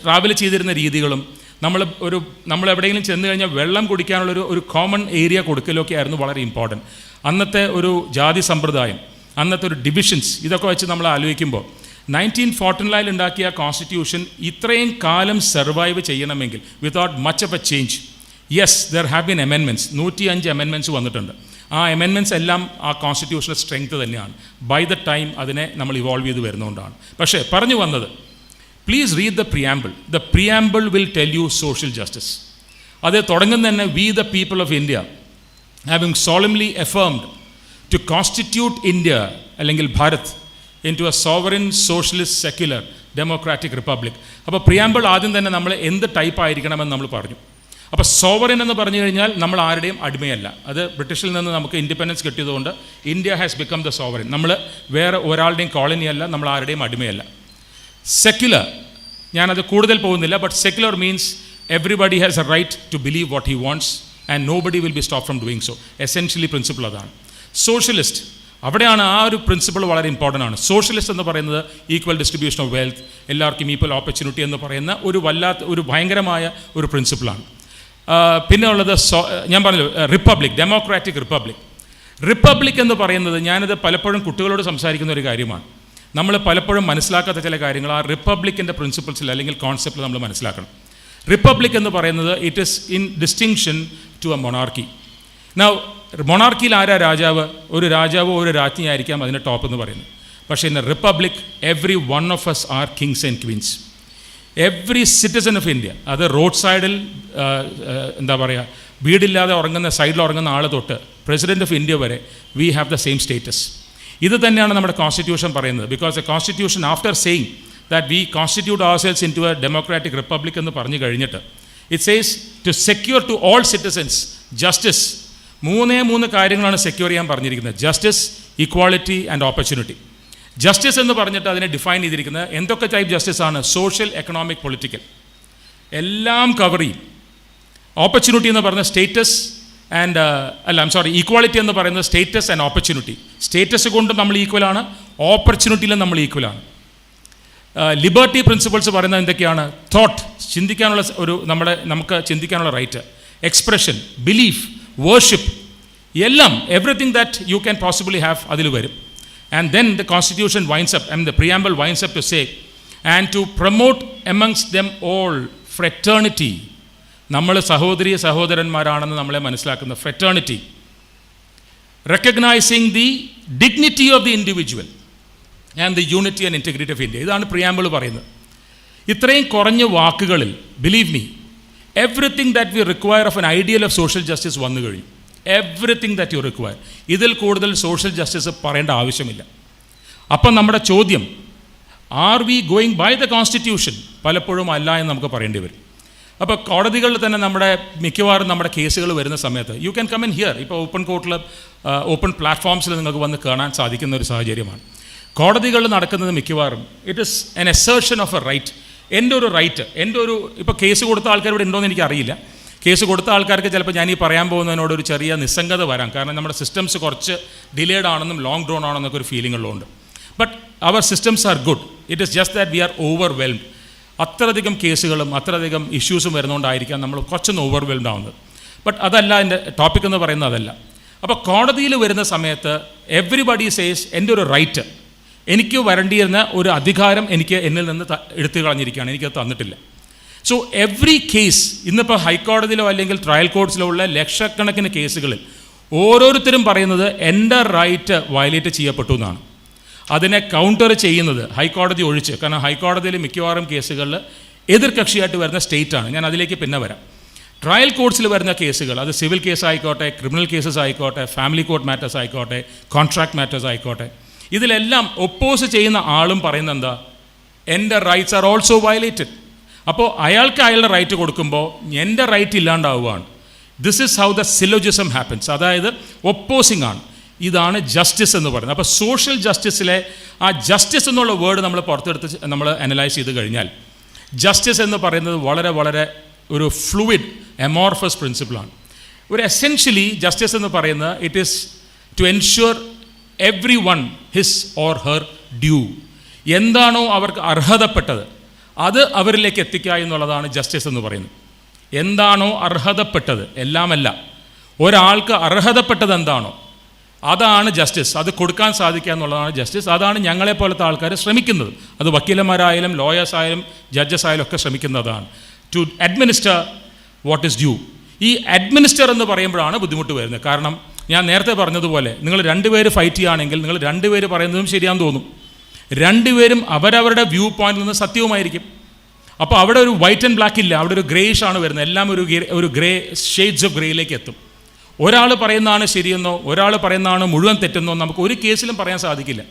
ട്രാവൽ ചെയ്തിരുന്ന രീതികളും നമ്മൾ എവിടെയെങ്കിലും ചെന്ന് കഴിഞ്ഞാൽ വെള്ളം കുടിക്കാനുള്ളൊരു ഒരു കോമൺ ഏരിയ കൊടുക്കലൊക്കെ ആയിരുന്നു വളരെ ഇമ്പോർട്ടൻറ്റ്. അന്നത്തെ ഒരു ജാതി സമ്പ്രദായം, അന്നത്തെ ഒരു ഡിവിഷൻസ്, ഇതൊക്കെ വെച്ച് നമ്മൾ ആലോചിക്കുമ്പോൾ 1949 ഉണ്ടാക്കിയ കോൺസ്റ്റിറ്റ്യൂഷൻ ഇത്രയും കാലം സർവൈവ് ചെയ്യണമെങ്കിൽ without much of a change, yes there have been amendments, 105 amendments വന്നിട്ടുണ്ട്. ആ അമെൻമെൻറ്റ്സ് എല്ലാം ആ കോൺസ്റ്റിറ്റ്യൂഷണൽ സ്ട്രെങ്ത് തന്നെയാണ് ബൈ ദ ടൈം അതിനെ നമ്മൾ ഇവോൾവ് ചെയ്ത് വരുന്നതുകൊണ്ടാണ്. പക്ഷേ പറഞ്ഞു വന്നത്, please read the preamble. The preamble will tell you social justice. അത് തുടങ്ങുന്ന തന്നെ we the people of India having solemnly affirmed to constitute India അല്ലെങ്കിൽ Bharat into a sovereign, socialist, secular, democratic republic. അപ്പോൾ പ്രിയാമ്പിൾ ആദ്യം തന്നെ നമ്മൾ എന്ത് ടൈപ്പ് ആയിരിക്കണമെന്ന് നമ്മൾ പറഞ്ഞു. അപ്പോൾ സോവറിൻ എന്ന് പറഞ്ഞു കഴിഞ്ഞാൽ നമ്മൾ ആരുടെയും അടിമയല്ല. അത് ബ്രിട്ടീഷിൽ നിന്ന് നമുക്ക് ഇൻഡിപെൻഡൻസ് കിട്ടിയതുകൊണ്ട് India has become the sovereign. നമ്മൾ വേറെ ഒരാളുടെയും കോളനിയല്ല, നമ്മൾ ആരുടെയും അടിമയല്ല. സെക്യുലർ, ഞാനത് കൂടുതൽ പോകുന്നില്ല, but secular means everybody has a right to believe what he wants and nobody will be stop from doing so. Essentially principle അതാണ്. സോഷ്യലിസ്റ്റ്, അവിടെയാണ് ആ ഒരു പ്രിൻസിപ്പിൾ വളരെ ഇമ്പോർട്ടൻ്റ് ആണ്. സോഷ്യലിസ്റ്റ് എന്ന് പറയുന്നത് ഈക്വൽ ഡിസ്ട്രിബ്യൂഷൻ ഓഫ് വെൽത്ത്, എല്ലാവർക്കും equal opportunity എന്ന് പറയുന്ന ഒരു ഭയങ്കരമായ ഒരു പ്രിൻസിപ്പിളാണ്. പിന്നെ ഉള്ളത് ഞാൻ പറഞ്ഞു റിപ്പബ്ലിക്, ഡെമോക്രാറ്റിക് റിപ്പബ്ലിക്. റിപ്പബ്ലിക് എന്ന് പറയുന്നത് ഞാനിത് പലപ്പോഴും കുട്ടികളോട് സംസാരിക്കുന്ന ഒരു കാര്യമാണ്. നമ്മൾ പലപ്പോഴും മനസ്സിലാക്കാത്ത ചില കാര്യങ്ങൾ ആ റിപ്പബ്ലിക്കിൻ്റെ പ്രിൻസിപ്പിൾസിൽ അല്ലെങ്കിൽ കോൺസെപ്റ്റിൽ നമ്മൾ മനസ്സിലാക്കണം. റിപ്പബ്ലിക് എന്ന് പറയുന്നത് it is in distinction to a monarchy. Now മൊണാർക്കിയിൽ ആരാ രാജാവ്? ഒരു രാജാവോ ഒരു രാജ്ഞിയായിരിക്കാം അതിൻ്റെ ടോപ്പ് എന്ന് പറയുന്നത്. പക്ഷേ in a republic every one of us are kings and queens. Every citizen of India, അത് റോഡ് സൈഡിൽ എന്താ പറയുക വീടില്ലാതെ ഉറങ്ങുന്ന സൈഡിൽ ഉറങ്ങുന്ന ആൾ തൊട്ട് പ്രസിഡൻറ്റ് ഓഫ് ഇന്ത്യ വരെ we have the same status. ഇത് തന്നെയാണ് നമ്മുടെ കോൺസ്റ്റിറ്റ്യൂഷൻ പറയുന്നത്. Because a constitution after saying that we constitute ourselves into a democratic republic എന്ന് പറഞ്ഞു കഴിഞ്ഞിട്ട് it says to secure to all citizens justice. മൂന്ന് കാര്യങ്ങളാണ് സെക്യൂർ ചെയ്യാൻ പറഞ്ഞിരിക്കുന്നത്: justice, equality and opportunity. Justice എന്ന് പറഞ്ഞിട്ട് അതിനെ ഡിഫൈൻ ചെയ്തിരിക്കുന്നത് എന്തൊക്കെ ടൈപ്പ് ജസ്റ്റിസ് ആണ്? സോഷ്യൽ, എക്കണോമിക്, പൊളിറ്റിക്കൽ എല്ലാം കവർ ചെയ്യും. ഓപ്പർച്യൂണിറ്റി എന്ന് പറയുന്നത് സ്റ്റേറ്റസ് ആൻഡ് ഈക്വാളിറ്റി എന്ന് പറയുന്നത് സ്റ്റേറ്റസ് ആൻഡ് ഓപ്പർച്യൂണിറ്റി. സ്റ്റേറ്റസ് കൊണ്ടും നമ്മൾ ഈക്വലാണ്, ഓപ്പർച്യൂണിറ്റിയിലും നമ്മൾ ഈക്വലാണ്. ലിബർട്ടി പ്രിൻസിപ്പിൾസ് പറയുന്നത് എന്തൊക്കെയാണ്? തോട്ട്, ചിന്തിക്കാനുള്ള നമുക്ക് ചിന്തിക്കാനുള്ള റൈറ്റ്, എക്സ്പ്രഷൻ, ബിലീഫ്, worship, എല്ലാം, everything that you can possibly have അതിൽ വരും. And then the constitution winds up, the preamble winds up to say, and to promote amongst them all fraternity. നമ്മൾ സഹോദരന്മാരാണെന്ന് നമ്മളെ മനസ്സിലാക്കുന്ന fraternity, recognizing the dignity of the individual and the unity and integrity of India. ഇതാണ് preamble പറയുന്നത്. ഇത്രയും കുറഞ്ഞ വാക്കുകളിൽ, believe me, everything that we require of an ideal of social justice വന്നു കഴിഞ്ഞു. Everything that you require. ഇതിൽ കൂടുതൽ social justice പറയേണ്ട ആവശ്യമില്ല. അപ്പം നമ്മുടെ ചോദ്യം, are we going by the constitution? പലപ്പോഴും അല്ല എന്ന് നമുക്ക് പറയേണ്ടി വരും. അപ്പോൾ കോടതികളിൽ തന്നെ നമ്മുടെ മിക്കവാറും നമ്മുടെ കേസുകൾ വരുന്ന സമയത്ത് you can come in here. ഇപ്പോൾ ഓപ്പൺ കോർട്ടിൽ ഓപ്പൺ പ്ലാറ്റ്ഫോംസിൽ നിങ്ങൾക്ക് വന്ന് കാണാൻ സാധിക്കുന്ന ഒരു സാഹചര്യമാണ്. കോടതികളിൽ നടക്കുന്നത് മിക്കവാറും it is an assertion of a right. എൻ്റെ ഒരു റൈറ്റ്, എൻ്റെ ഒരു, ഇപ്പോൾ കേസ് കൊടുത്ത ആൾക്കാർ ഇവിടെ ഉണ്ടോയെന്ന് എനിക്കറിയില്ല. കേസ് കൊടുത്ത ആൾക്കാർക്ക് ചിലപ്പോൾ ഞാൻ ഈ പറയാൻ പോകുന്നതിനോട് ഒരു ചെറിയ നിസ്സംഗത വരാം. കാരണം നമ്മുടെ സിസ്റ്റംസ് കുറച്ച് ഡിലേഡ് ആണെന്നും ലോങ് ഡ്രോൺ ആണെന്നൊക്കെ ഒരു ഫീലിംഗ് ഉള്ളതുകൊണ്ട്. But our systems are good. It is just that we are overwhelmed. അത്രയധികം കേസുകളും അത്രയധികം ഇഷ്യൂസും വരുന്നതുകൊണ്ടായിരിക്കാം നമ്മൾ കുറച്ചൊന്ന് ഓവർവെൽംഡ് ആവുന്നത്. ബട്ട് അതല്ല എൻ്റെ ടോപ്പിക് എന്ന് പറയുന്നത്, അതല്ല. അപ്പോൾ കോടതിയിൽ വരുന്ന സമയത്ത് എവ്രിബഡി സേസ് എൻ്റെ ഒരു റൈറ്റ്, എനിക്ക് വരേണ്ടിയിരുന്ന ഒരു അധികാരം എനിക്ക് എന്നിൽ നിന്ന് എടുത്തു കളഞ്ഞിരിക്കുകയാണ്, എനിക്കത് തന്നിട്ടില്ല. സോ എവ്രി കേസ്, ഇന്നിപ്പോൾ ഹൈക്കോടതിയിലോ അല്ലെങ്കിൽ ട്രയൽ കോർട്ട്സിലോ ഉള്ള ലക്ഷക്കണക്കിന് കേസുകളിൽ ഓരോരുത്തരും പറയുന്നത് എൻ്റെ റൈറ്റ് വയലേറ്റ് ചെയ്യപ്പെട്ടു എന്നാണ്. അതിനെ കൗണ്ടർ ചെയ്യുന്നത് ഹൈക്കോടതി ഒഴിച്ച്, കാരണം ഹൈക്കോടതിയിൽ മിക്കവാറും കേസുകളിൽ എതിർകക്ഷിയായിട്ട് വരുന്ന സ്റ്റേറ്റാണ്. ഞാൻ അതിലേക്ക് പിന്നെ വരാം. ട്രയൽ കോർട്ട്സിൽ വരുന്ന കേസുകൾ, അത് സിവിൽ കേസ് ആയിക്കോട്ടെ, ക്രിമിനൽ കേസസ് ആയിക്കോട്ടെ, ഫാമിലി കോർട്ട് മാറ്റേഴ്സ് ആയിക്കോട്ടെ, കോൺട്രാക്ട് മാറ്റേഴ്സ് ആയിക്കോട്ടെ, ഇതിലെല്ലാം ഒപ്പോസ് ചെയ്യുന്ന ആളും പറയുന്നത് എന്താ? എൻ്റെ റൈറ്റ്സ് ആർ ഓൾസോ വയലേറ്റഡ്. അപ്പോൾ അയാൾക്ക് അയാളുടെ റൈറ്റ് കൊടുക്കുമ്പോൾ എൻ്റെ റൈറ്റ് ഇല്ലാണ്ടാവുകയാണ്. This is how the syllogism happens. അതായത് ഒപ്പോസിങ് ആണ്. ഇതാണ് ജസ്റ്റിസ് എന്ന് പറയുന്നത്. അപ്പോൾ സോഷ്യൽ ജസ്റ്റിസിലെ ആ ജസ്റ്റിസ് എന്നുള്ള വേർഡ് നമ്മൾ പുറത്തെടുത്ത് നമ്മൾ അനലൈസ് ചെയ്ത് കഴിഞ്ഞാൽ, ജസ്റ്റിസ് എന്ന് പറയുന്നത് വളരെ വളരെ ഒരു ഫ്ലൂയിഡ് എമോർഫസ് പ്രിൻസിപ്പിളാണ്. ഒരു എസെൻഷ്യലി ജസ്റ്റിസ് എന്ന് പറയുന്നത് it is to ensure every one his or her due. എന്താണോ അവർക്ക് അർഹതപ്പെട്ടത് അത് അവരിലേക്ക് എത്തിക്കുക എന്നുള്ളതാണ് ജസ്റ്റിസ് എന്ന് പറയുന്നത്. എന്താണോ അർഹതപ്പെട്ടത്, എല്ലാമല്ല, ഒരാൾക്ക് അർഹതപ്പെട്ടത് എന്താണോ അതാണ് ജസ്റ്റിസ്. അത് കൊടുക്കാൻ സാധിക്കുക എന്നുള്ളതാണ് ജസ്റ്റിസ്. അതാണ് ഞങ്ങളെപ്പോലത്തെ ആൾക്കാർ ശ്രമിക്കുന്നത്. അത് വക്കീലന്മാരായാലും ലോയേഴ്സ് ആയാലും ജഡ്ജസ് ആയാലും ഒക്കെ ശ്രമിക്കുന്നതാണ്. To administer what is due. ഈ അഡ്മിനിസ്റ്റർ എന്ന് പറയുമ്പോഴാണ് ബുദ്ധിമുട്ട് വരുന്നത്. കാരണം ഞാൻ നേരത്തെ പറഞ്ഞതുപോലെ, നിങ്ങൾ രണ്ടുപേര് ഫൈറ്റ് ചെയ്യുകയാണെങ്കിൽ നിങ്ങൾ രണ്ടുപേര് പറയുന്നതും ശരിയാണെന്ന് തോന്നും. രണ്ടുപേരും അവരവരുടെ വ്യൂ പോയിന്റിൽ നിന്ന് സത്യവുമായിരിക്കും. അപ്പോൾ അവിടെ ഒരു വൈറ്റ് ആൻഡ് ബ്ലാക്ക് ഇല്ല, അവിടെ ഒരു ഗ്രേയിഷ് ആണ് വരുന്നത്. എല്ലാം ഒരു ഗ്രേ ഷെയ്ഡ്സ് ഓഫ് ഗ്രേയിലേക്ക് എത്തും. ഒരാൾ പറയുന്നതാണ് ശരിയെന്നോ ഒരാൾ പറയുന്നതാണ് മുഴുവൻ തെറ്റെന്നോ നമുക്ക് ഒരു കേസിലും പറയാൻ സാധിക്കില്ല.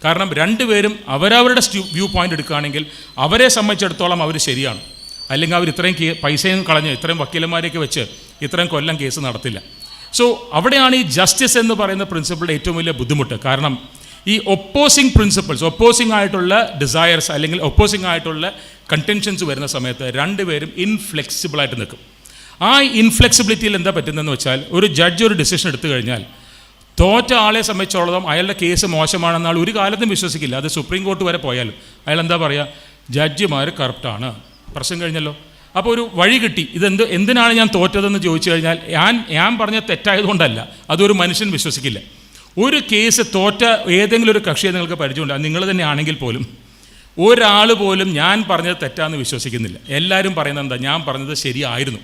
കാരണം രണ്ടുപേരും അവരവരുടെ വ്യൂ പോയിന്റ് എടുക്കുകയാണെങ്കിൽ അവരെ സംബന്ധിച്ചിടത്തോളം അവർ ശരിയാണ്. അല്ലെങ്കിൽ അവർ ഇത്രയും പൈസയും കളഞ്ഞ് ഇത്രയും വക്കീലന്മാരെയൊക്കെ വെച്ച് ഇത്രയും കൊല്ലം കേസ് നടത്തില്ല. സോ അവിടെയാണ് ഈ ജസ്റ്റിസ് എന്ന് പറയുന്ന പ്രിൻസിപ്പിളിൻ്റെ ഏറ്റവും വലിയ ബുദ്ധിമുട്ട്. കാരണം ഈ ഒപ്പോസിങ് പ്രിൻസിപ്പിൾസ്, ഒപ്പോസിങ് ആയിട്ടുള്ള ഡിസയർസ് അല്ലെങ്കിൽ ഒപ്പോസിങ് ആയിട്ടുള്ള കണ്ടൻഷൻസ് വരുന്ന സമയത്ത് രണ്ടുപേരും ഇൻഫ്ലെക്സിബിളായിട്ട് നിൽക്കും. ആ ഇൻഫ്ലെക്സിബിലിറ്റിയിൽ എന്താ പറ്റുന്നതെന്ന് വെച്ചാൽ, ഒരു ജഡ്ജ് ഒരു ഡിസിഷൻ എടുത്തു കഴിഞ്ഞാൽ തോറ്റ ആളെ സംബന്ധിച്ചോളം അയാളുടെ കേസ് മോശമാണെന്ന് ആൾ ഒരു കാലത്തും വിശ്വസിക്കില്ല. അത് സുപ്രീം കോർട്ട് വരെ പോയാലും അയാൾ എന്താ പറയുക? ജഡ്ജിമാർ കറപ്റ്റാണ്, പ്രശ്നം കഴിഞ്ഞല്ലോ. അപ്പോൾ ഒരു വഴി കിട്ടി. എന്തിനാണ് ഞാൻ തോറ്റതെന്ന് ചോദിച്ചു കഴിഞ്ഞാൽ ഞാൻ പറഞ്ഞ തെറ്റായതുകൊണ്ടല്ല, അതൊരു മനുഷ്യൻ വിശ്വസിക്കില്ല. ഒരു കേസ് തോറ്റ ഏതെങ്കിലും ഒരു കക്ഷിയെ നിങ്ങൾക്ക് പരിചയമുണ്ട്, നിങ്ങൾ തന്നെ ആണെങ്കിൽ പോലും ഒരാൾ പോലും ഞാൻ പറഞ്ഞത് തെറ്റാന്ന് വിശ്വസിക്കുന്നില്ല. എല്ലാവരും പറയുന്നത് എന്താ? ഞാൻ പറഞ്ഞത് ശരിയായിരുന്നു.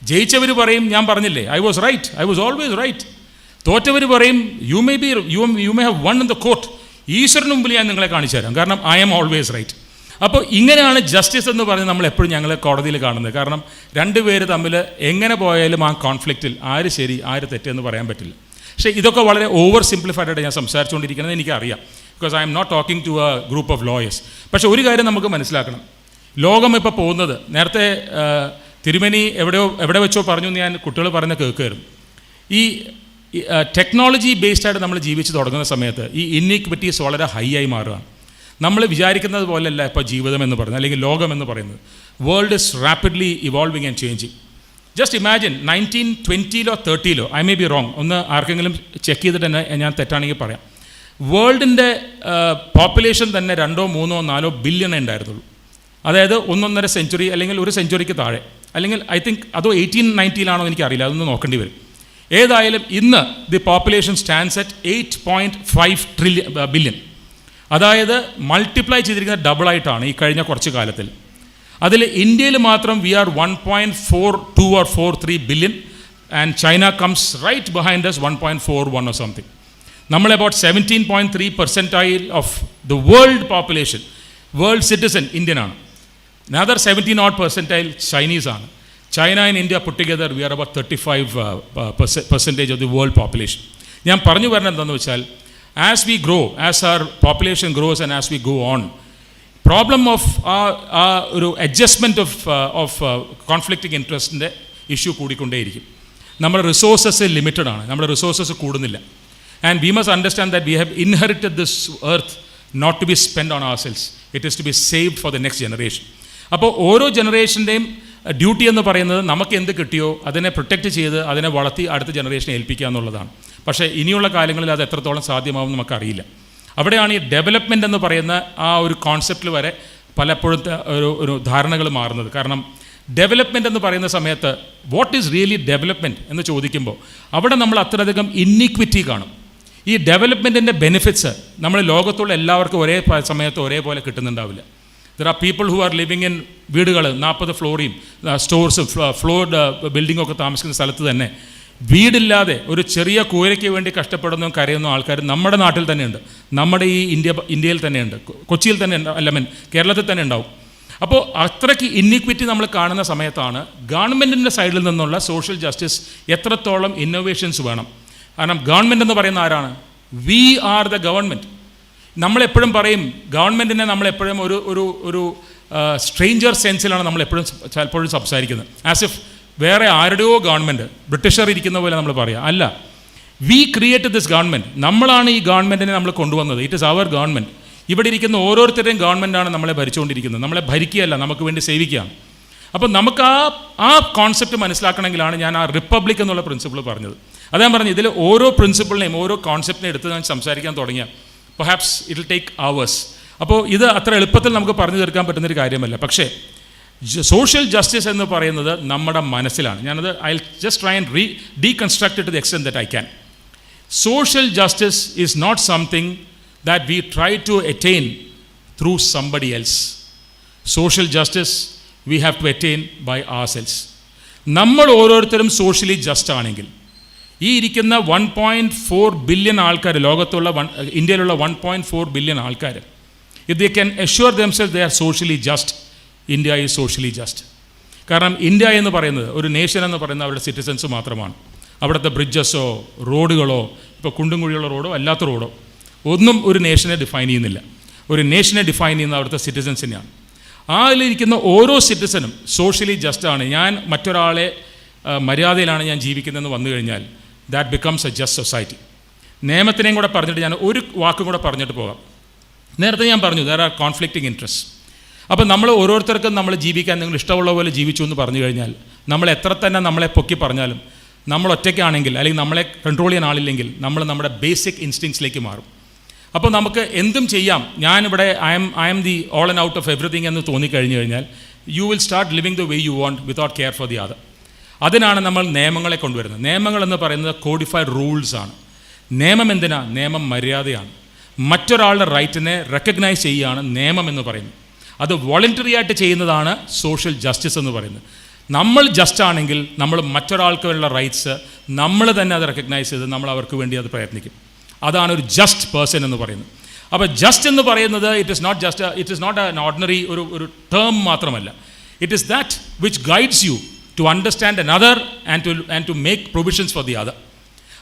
ജയിച്ചവർ പറയും ഞാൻ പറഞ്ഞില്ലേ, I was right, I was always right. തോറ്റവർ പറയും you may have won in the court. ഈശ്വരന് മുമ്പിൽ ഞാൻ നിങ്ങളെ കാണിച്ചു തരാം, കാരണം ഐ ആം ഓൾവേസ് റൈറ്റ്. അപ്പോൾ ഇങ്ങനെയാണ് ജസ്റ്റിസ് എന്ന് പറഞ്ഞ് നമ്മൾ എപ്പോഴും ഞങ്ങൾ കോടതിയിൽ കാണുന്നത്. കാരണം രണ്ടുപേര് തമ്മിൽ എങ്ങനെ പോയാലും ആ കോൺഫ്ലിക്റ്റിൽ ആര് ശരി ആര് തെറ്റെന്ന് പറയാൻ പറ്റില്ല. പക്ഷേ ഇതൊക്കെ വളരെ ഓവർ സിംപ്ലിഫൈഡ് ആയിട്ട് ഞാൻ സംസാരിച്ചുകൊണ്ടിരിക്കുന്നത് എനിക്കറിയാം. Because I'm not talking to a group of lawyers. പക്ഷേ ഒരു കാര്യം നമുക്ക് മനസ്സിലാക്കണം, ലോകം ഇപ്പോൾ പോകുന്നത്, നേരത്തെ തിരുമേനി എവിടെ വെച്ചോ പറഞ്ഞു എന്ന് ഞാൻ കുട്ടികൾ പറഞ്ഞ് കേൾക്കുമായിരുന്നു. ഈ ടെക്നോളജി ബേസ്ഡായിട്ട് നമ്മൾ ജീവിച്ച് തുടങ്ങുന്ന സമയത്ത് ഈ ഇൻഇക്വിറ്റീസ് വളരെ ഹൈ ആയി മാറുകയാണ്. നമ്മൾ വിചാരിക്കുന്നത് പോലെയല്ല ഇപ്പോൾ ജീവിതം എന്ന് പറയുന്നത്, അല്ലെങ്കിൽ ലോകം എന്ന് പറയുന്നത്. World is rapidly evolving and changing. Just imagine 1920 30 I may be wrong, ഒന്ന് ആർക്കെങ്കിലും ചെക്ക് ചെയ്തിട്ട് തന്നെ ഞാൻ തെറ്റാണെങ്കിൽ പറയാം. വേൾഡിൻ്റെ പോപ്പുലേഷൻ തന്നെ 2 3 4 ബില്യൺ ഉണ്ടായിരുന്നുള്ളൂ. അതായത് 1.5 സെഞ്ചുറി അല്ലെങ്കിൽ ഒരു സെഞ്ചുറിക്ക് താഴെ, അല്ലെങ്കിൽ ഐ തിങ്ക് അതോ 1890 എനിക്കറിയില്ല, അതൊന്ന് നോക്കേണ്ടി വരും. ഏതായാലും ഇന്ന് the population stands at 8.5 billion. അതായത് മൾട്ടിപ്ലൈ ചെയ്തിരിക്കുന്നത് ഡബിളായിട്ടാണ് ഈ കഴിഞ്ഞ കുറച്ച് കാലത്തിൽ. അതിൽ ഇന്ത്യയിൽ മാത്രം we are 1.42 or 43 billion and China comes right behind us 1.41 or something. നമ്മൾ about 17.3% of the world population, world citizen ഇന്ത്യനാണ്. അനദർ 17% ചൈനീസാണ്. China and India put together, we are about 35% of the world population. ഞാൻ പറഞ്ഞു വരുന്നത് എന്താണെന്ന് വെച്ചാൽ, as we grow, as our population grows and as we go on, problem of ഒരു adjustment of conflicting ഇൻട്രസ്റ്റിൻ്റെ issue കൂടിക്കൊണ്ടേയിരിക്കും. നമ്മുടെ റിസോഴ്സസ് ലിമിറ്റഡ് ആണ്, നമ്മുടെ റിസോഴ്സസ് കൂടുന്നില്ല. And we must understand that we have inherited this earth not to be spend on ourselves, it is to be saved for the next generation. അപ്പോൾ ഓരോ ജനറേഷൻ്റെയും duty എന്ന് പറയുന്നത് നമുക്ക് എന്ത് കിട്ടിയോ അതിനെ പ്രൊട്ടക്റ്റ് ചെയ്ത് അതിനെ വളർത്തി അടുത്ത ജനറേഷനെ ഏൽപ്പിക്കുക എന്നുള്ളതാണ്. പക്ഷേ ഇനിയുള്ള കാലങ്ങളിൽ അത് എത്രത്തോളം സാധ്യമാവും നമുക്കറിയില്ല. അവിടെയാണ് ഈ ഡെവലപ്മെൻ്റ് എന്ന് പറയുന്ന ആ ഒരു കോൺസെപ്റ്റിൽ വരെ പലപ്പോഴും ഒരു ധാരണകൾ മാറുന്നത്. കാരണം ഡെവലപ്മെൻ്റ് എന്ന് പറയുന്ന സമയത്ത് വാട്ട് ഈസ് റിയലി ഡെവലപ്മെൻറ്റ് എന്ന് ചോദിക്കുമ്പോൾ അവിടെ നമ്മൾ അത്രയധികം ഇന്നിക്വിറ്റി കാണും. ഈ ഡെവലപ്മെൻറ്റിൻ്റെ ബെനിഫിറ്റ്സ് നമ്മൾ ലോകത്തുള്ള എല്ലാവർക്കും ഒരേ സമയത്ത് ഒരേപോലെ കിട്ടുന്നുണ്ടാവില്ല. There are people who are living in വീടുകൾ 40 ഫ്ലോറിയും സ്റ്റോർസും ഫ്ലോർഡ് ബിൽഡിങ്ങൊക്കെ താമസിക്കുന്ന സ്ഥലത്ത് തന്നെ വീടില്ലാതെ ഒരു ചെറിയ കൂരയ്ക്ക് വേണ്ടി കഷ്ടപ്പെടുന്ന കരയുന്ന ആൾക്കാർ നമ്മുടെ നാട്ടിൽ തന്നെയുണ്ട്, നമ്മുടെ ഈ ഇന്ത്യയിൽ തന്നെയുണ്ട്, കൊച്ചിയിൽ തന്നെ കേരളത്തിൽ തന്നെ ഉണ്ടാവും. അപ്പോൾ അത്രയ്ക്ക് ഇന്നിക്വിറ്റി നമ്മൾ കാണുന്ന സമയത്താണ് ഗവൺമെൻറ്റിൻ്റെ സൈഡിൽ നിന്നുള്ള സോഷ്യൽ ജസ്റ്റിസ് എത്രത്തോളം ഇന്നോവേഷൻസ് വേണം. കാരണം ഗവൺമെൻറ് എന്ന് പറയുന്ന ആരാണ്? We are the government. നമ്മളെപ്പോഴും പറയും ഗവൺമെൻറ്റിനെ നമ്മളെപ്പോഴും ഒരു സ്ട്രേഞ്ചർ സെൻസിലാണ് നമ്മളെപ്പോഴും പലപ്പോഴും സംസാരിക്കുന്നത്. ആസ് ഇഫ് വേറെ ആരുടെയോ ഗവൺമെൻറ്, ബ്രിട്ടീഷർ ഇരിക്കുന്ന പോലെ നമ്മൾ പറയാം. അല്ല, വി ക്രിയേറ്റഡ് ദിസ് ഗവൺമെൻറ്. നമ്മളാണ് ഈ ഗവൺമെൻറ്റിനെ നമ്മൾ കൊണ്ടുവന്നത്. It is our government. ഇവിടെ ഇരിക്കുന്ന ഓരോരുത്തരുടെയും ഗവൺമെൻറ്റാണ് നമ്മളെ ഭരിച്ചുകൊണ്ടിരിക്കുന്നത്. നമ്മളെ ഭരിക്കുകയല്ല, നമുക്ക് വേണ്ടി സേവിക്കുകയാണ്. അപ്പോൾ നമുക്ക് ആ കോൺസെപ്റ്റ് മനസ്സിലാക്കണമെങ്കിലാണ് ഞാൻ ആ റിപ്പബ്ലിക് എന്നുള്ള പ്രിൻസിപ്പിൾ പറഞ്ഞത്. അത് ഞാൻ പറഞ്ഞു, ഇതിൽ ഓരോ പ്രിൻസിപ്പിളിനെയും ഓരോ കോൺസെപ്റ്റിനെ എടുത്ത് ഞാൻ സംസാരിക്കാൻ തുടങ്ങിയാൽ perhaps it will take hours. അപ്പോൾ ഇത് അത്ര എളുപ്പത്തിൽ നമുക്ക് പറഞ്ഞു തീർക്കാൻ പറ്റുന്നൊരു കാര്യമല്ല. പക്ഷേ സോഷ്യൽ ജസ്റ്റിസ് എന്ന് പറയുന്നത് നമ്മുടെ മനസ്സിലാണ്. ഞാനത് I just try and deconstruct to the extent that I can. Social justice is not something that we try to attain through somebody else. Social justice we have to attain by ourselves. നമ്മൾ ഓരോരുത്തരും socially just ആണെങ്കിൽ ഈ ഇരിക്കുന്ന 1.4 billion ആൾക്കാർ, ലോകത്തുള്ള ഇന്ത്യയിലുള്ള 1.4 billion ആൾക്കാർ, if they can assure themselves they are socially just, India is socially just. കാരണം ഇന്ത്യ എന്ന് പറയുന്നത് ഒരു നേഷൻ എന്ന് പറയുന്നത് അവരുടെ സിറ്റിസൻസ് മാത്രമാണ്. അവിടുത്തെ ബ്രിഡ്ജസോ റോഡുകളോ, ഇപ്പോൾ കുണ്ടും കുഴിയുള്ള റോഡോ അല്ലാത്ത റോഡോ ഒന്നും ഒരു നേഷനെ ഡിഫൈൻ ചെയ്യുന്നില്ല. ഒരു നേഷനെ ഡിഫൈൻ ചെയ്യുന്ന അവിടുത്തെ സിറ്റിസൻസിനെയാണ്. അതിലിരിക്കുന്ന ഓരോ സിറ്റിസനും സോഷ്യലി ജസ്റ്റാണ്. ഞാൻ മറ്റൊരാളെ മര്യാദയിലാണ് ഞാൻ ജീവിക്കുന്നതെന്ന് വന്നു കഴിഞ്ഞാൽ that becomes a just society. നിയമത്തിനെയും കൂടെ പറഞ്ഞിട്ട് ഞാൻ ഒരു വാക്കും കൂടെ പറഞ്ഞിട്ട് പോകാം. നേരത്തെ ഞാൻ പറഞ്ഞു ദർ ആർ കോൺഫ്ലിക്റ്റിംഗ് ഇൻട്രസ്റ്റ്. അപ്പോൾ നമ്മൾ ഓരോരുത്തർക്കും നമ്മൾ ജീവിക്കാൻ നിങ്ങൾ ഇഷ്ടമുള്ള പോലെ ജീവിച്ചു എന്ന് പറഞ്ഞു കഴിഞ്ഞാൽ നമ്മൾ എത്ര തന്നെ നമ്മളെ പൊക്കി പറഞ്ഞാലും നമ്മൾ ഒറ്റയ്ക്കാണെങ്കിൽ അല്ലെങ്കിൽ നമ്മളെ കൺട്രോൾ ചെയ്യാൻ ആളില്ലെങ്കിൽ നമ്മൾ നമ്മുടെ ബേസിക് ഇൻസ്റ്റിങ്സിലേക്ക് മാറും. അപ്പോൾ നമുക്ക് എന്തും ചെയ്യാം, ഞാനിവിടെ I M the all and out of everything എന്ന് തോന്നിക്കഴിഞ്ഞു കഴിഞ്ഞാൽ you will start living the way you want without care for the other. അതിനാണ് നമ്മൾ നിയമങ്ങളെ കൊണ്ടുവരുന്നത്. നിയമങ്ങൾ എന്ന് പറയുന്നത് കോഡിഫൈഡ് റൂൾസ് ആണ്. നിയമം എന്തിനാ? നിയമം മര്യാദയാണ്. മറ്റൊരാളുടെ റൈറ്റിനെ റെക്കഗ്നൈസ് ചെയ്യുകയാണ് നിയമം എന്ന് പറയുന്നത്. അത് വോളണ്ടറി ആയിട്ട് ചെയ്യുന്നതാണ് സോഷ്യൽ ജസ്റ്റിസ് എന്ന് പറയുന്നത്. നമ്മൾ ജസ്റ്റ് ആണെങ്കിൽ നമ്മൾ മറ്റൊരാൾക്കുള്ള റൈറ്റ്സ് നമ്മൾ തന്നെ അത് റെക്കഗ്നൈസ് ചെയ്ത് നമ്മൾ അവർക്ക് വേണ്ടി അത് പ്രയത്നിക്കും. അതാണ് ഒരു ജസ്റ്റ് പേഴ്സൺ എന്ന് പറയുന്നത്. അപ്പോൾ ജസ്റ്റ് എന്ന് പറയുന്നത് it is not an ordinary ഒരു ടേം മാത്രമല്ല. It is that which guides you to understand another and to make provisions for the other.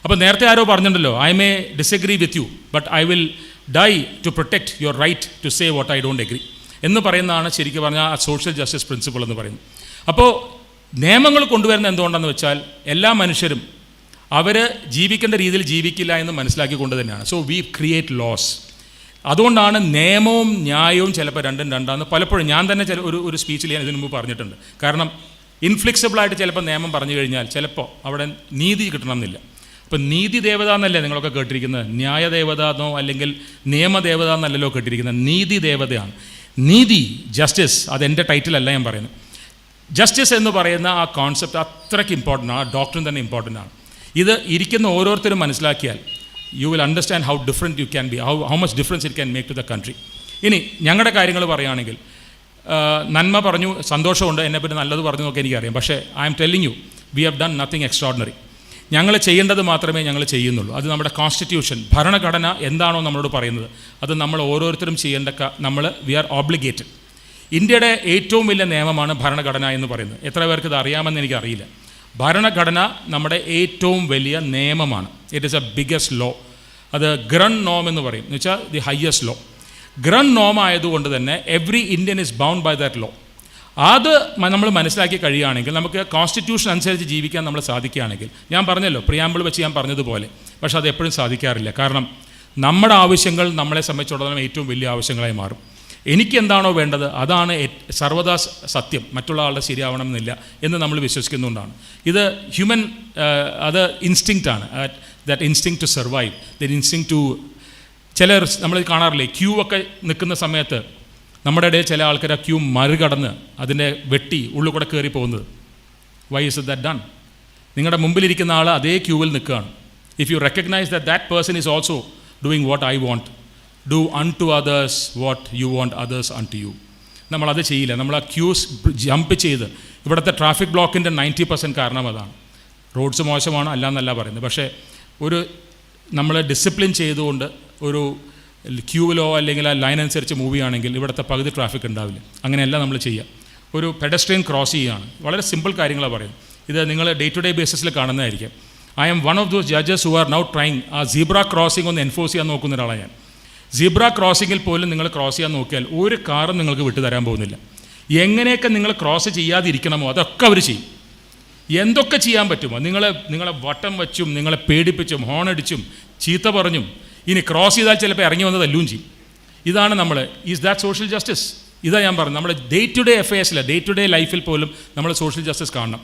അപ്പോൾ നേരത്തെ ആരോ പറഞ്ഞിട്ടുണ്ടല്ലോ, I may disagree with you but I will die to protect your right to say what I don't agree എന്ന് പറയുന്നതാണ് ശരിക്കും പറഞ്ഞാൽ ആ social justice principle എന്ന് പറയുന്നത്. അപ്പോൾ നിയമങ്ങൾ കൊണ്ടുവരുന്നത് എന്തുകൊണ്ടെന്ന് വെച്ചാൽ എല്ലാ മനുഷ്യരും അവർ ജീവിക്കേണ്ട രീതിയിൽ ജീവിക്കില്ല എന്ന് മനസ്സിലാക്കിക്കൊണ്ട് തന്നെയാണ്. So we create laws. അതുകൊണ്ടാണ് നിയമവും ന്യായവും ചിലപ്പോൾ രണ്ടും രണ്ടാന്ന് പലപ്പോഴും ഞാൻ തന്നെ ഒരു സ്പീച്ചിൽ ഞാൻ ഇതിനു മുമ്പ് പറഞ്ഞിട്ടുണ്ട്. കാരണം ഇൻഫ്ലെക്സിബിളായിട്ട് ചിലപ്പോൾ നിയമം പറഞ്ഞു കഴിഞ്ഞാൽ ചിലപ്പോൾ അവിടെ നീതി കിട്ടണമെന്നില്ല. അപ്പം നീതി ദേവത എന്നല്ലേ നിങ്ങളൊക്കെ കേട്ടിരിക്കുന്നത്? ന്യായദേവത എന്നോ അല്ലെങ്കിൽ നിയമദേവത എന്നല്ലല്ലോ കേട്ടിരിക്കുന്നത്. നീതി ദേവതയാണ്. നീതി, ജസ്റ്റിസ്, അതെൻ്റെ ടൈറ്റിലല്ല ഞാൻ പറയുന്നത്. ജസ്റ്റിസ് എന്ന് പറയുന്ന ആ കോൺസെപ്റ്റ് അത്രയ്ക്ക് ഇമ്പോർട്ടൻ്റ് ആണ്. ആ ഡോക്ടറിൻ തന്നെ ഇമ്പോർട്ടൻ്റ് ആണ്. ഇത് ഇരിക്കുന്ന ഓരോരുത്തരും മനസ്സിലാക്കിയാൽ you will understand how different you can be, how much difference it can make to the country. ഇനി ഞങ്ങളുടെ കാര്യങ്ങൾ പറയുകയാണെങ്കിൽ നന്മ പറഞ്ഞു, സന്തോഷമുണ്ട്, എന്നെപ്പറ്റി നല്ലത് പറഞ്ഞു എന്നൊക്കെ എനിക്കറിയാം. പക്ഷേ I M telling you we have done nothing extraordinary. ഞങ്ങൾ ചെയ്യേണ്ടത് മാത്രമേ ഞങ്ങൾ ചെയ്യുന്നുള്ളൂ. അത് നമ്മുടെ കോൺസ്റ്റിറ്റ്യൂഷൻ, ഭരണഘടന എന്താണോ നമ്മളോട് പറയുന്നത് അത് നമ്മൾ ഓരോരുത്തരും ചെയ്യേണ്ട, വി ആർ ഓബ്ലിഗേറ്റഡ്. ഇന്ത്യയുടെ ഏറ്റവും വലിയ നിയമമാണ് ഭരണഘടന എന്ന് പറയുന്നത്. എത്ര പേർക്ക് ഇത് അറിയാമെന്ന് എനിക്കറിയില്ല. ഭരണഘടന നമ്മുടെ ഏറ്റവും വലിയ നിയമമാണ്. It is a biggest law. അത് ഗ്രണ്ട് നോം എന്ന് പറയും, എന്ന് വെച്ചാൽ ദി ഹയസ്റ്റ് ലോ. ഗ്രണ്ട് നോം ആയതുകൊണ്ട് തന്നെ every Indian is bound by that law. അത് നമ്മൾ മനസ്സിലാക്കി കഴിയുകയാണെങ്കിൽ, നമുക്ക് കോൺസ്റ്റിറ്റ്യൂഷൻ അനുസരിച്ച് ജീവിക്കാൻ നമ്മൾ സാധിക്കുകയാണെങ്കിൽ, ഞാൻ പറഞ്ഞല്ലോ പ്രിയാമ്പിൾ വെച്ച് ഞാൻ പറഞ്ഞതുപോലെ, പക്ഷേ അത് എപ്പോഴും സാധിക്കാറില്ല. കാരണം നമ്മുടെ ആവശ്യങ്ങൾ നമ്മളെ സംബന്ധിച്ചിടത്തോളം ഏറ്റവും വലിയ ആവശ്യങ്ങളായി മാറും. എനിക്കെന്താണോ വേണ്ടത് അതാണ് സർവ്വതാ സത്യം, മറ്റുള്ള ആളുടെ ശരിയാവണം എന്നില്ല എന്ന് നമ്മൾ വിശ്വസിക്കുന്നുകൊണ്ടാണ്. ഇത് ഹ്യൂമൻ അത് ഇൻസ്റ്റിങ്ക്റ്റാണ്, that instinct to survive, that instinct to. ചിലർ നമ്മൾ കാണാറില്ലേ, ക്യൂ ഒക്കെ നിൽക്കുന്ന സമയത്ത് നമ്മുടെ ഇടയിൽ ചില ആൾക്കാർ ആ ക്യൂ മറികടന്ന് അതിൻ്റെ വെട്ടി ഉള്ളിൽ കൂടെ കയറി പോകുന്നത്. Why is that done? നിങ്ങളുടെ മുമ്പിലിരിക്കുന്ന ആൾ അതേ ക്യൂവിൽ നിൽക്കുകയാണ്. If you recognise that person is also doing what I want, do unto others what you want others unto you. നമ്മളത് ചെയ്യില്ല. നമ്മൾ ആ ക്യൂസ് ജമ്പ് ചെയ്ത്, ഇവിടുത്തെ ട്രാഫിക് ബ്ലോക്കിൻ്റെ 90% കാരണം അതാണ്. റോഡ്സ് മോശമാണ് അല്ല എന്നല്ല പറയുന്നത്, പക്ഷേ ഒരു നമ്മൾ ഡിസിപ്ലിൻ ചെയ്തുകൊണ്ട് ഒരു ക്യൂവിലോ അല്ലെങ്കിൽ ആ ലൈൻ അനുസരിച്ച് മൂവ് ചെയ്യുകയാണെങ്കിൽ ഇവിടുത്തെ പകുതി ട്രാഫിക് ഉണ്ടാവില്ല. അങ്ങനെയല്ല നമ്മൾ ചെയ്യുക. ഒരു പെഡസ്ട്രിയൻ ക്രോസ് ചെയ്യുകയാണ്, വളരെ സിമ്പിൾ കാര്യങ്ങളാണ് പറയുന്നത്. ഇത് നിങ്ങൾ ഡേ ടു ഡേ ബേസിസിൽ കാണുന്നതായിരിക്കും. I am one of those judges who are now trying ആ സീബ്ര ക്രോസിംഗ് ഒന്ന് എൻഫോഴ്സ് ചെയ്യാൻ നോക്കുന്ന ഒരാളാണ് ഞാൻ. സീബ്ര ക്രോസിങ്ങിൽ പോലും നിങ്ങൾ ക്രോസ് ചെയ്യാൻ നോക്കിയാൽ ഒരു കാറും നിങ്ങൾക്ക് വിട്ടു തരാൻ പോകുന്നില്ല. എങ്ങനെയൊക്കെ നിങ്ങൾ ക്രോസ് ചെയ്യാതിരിക്കണമോ അതൊക്കെ അവർ ചെയ്യും. എന്തൊക്കെ ചെയ്യാൻ പറ്റുമോ നിങ്ങളെ വട്ടം വച്ചും നിങ്ങളെ പേടിപ്പിച്ചും ഹോണടിച്ചും ചീത്ത പറഞ്ഞും, ഇനി ക്രോസ് ചെയ്താൽ ചിലപ്പോൾ ഇറങ്ങി വന്നത് തല്ലും ചെയ്യും. ഇതാണ് നമ്മൾ. Is that social justice? ഇതാ ഞാൻ പറഞ്ഞത്. നമ്മുടെ ഡേ ടു ഡേ അഫയേഴ്സിൽ, ഡേ ടു ഡേ ലൈഫിൽ പോലും നമ്മൾ സോഷ്യൽ ജസ്റ്റിസ് കാണണം.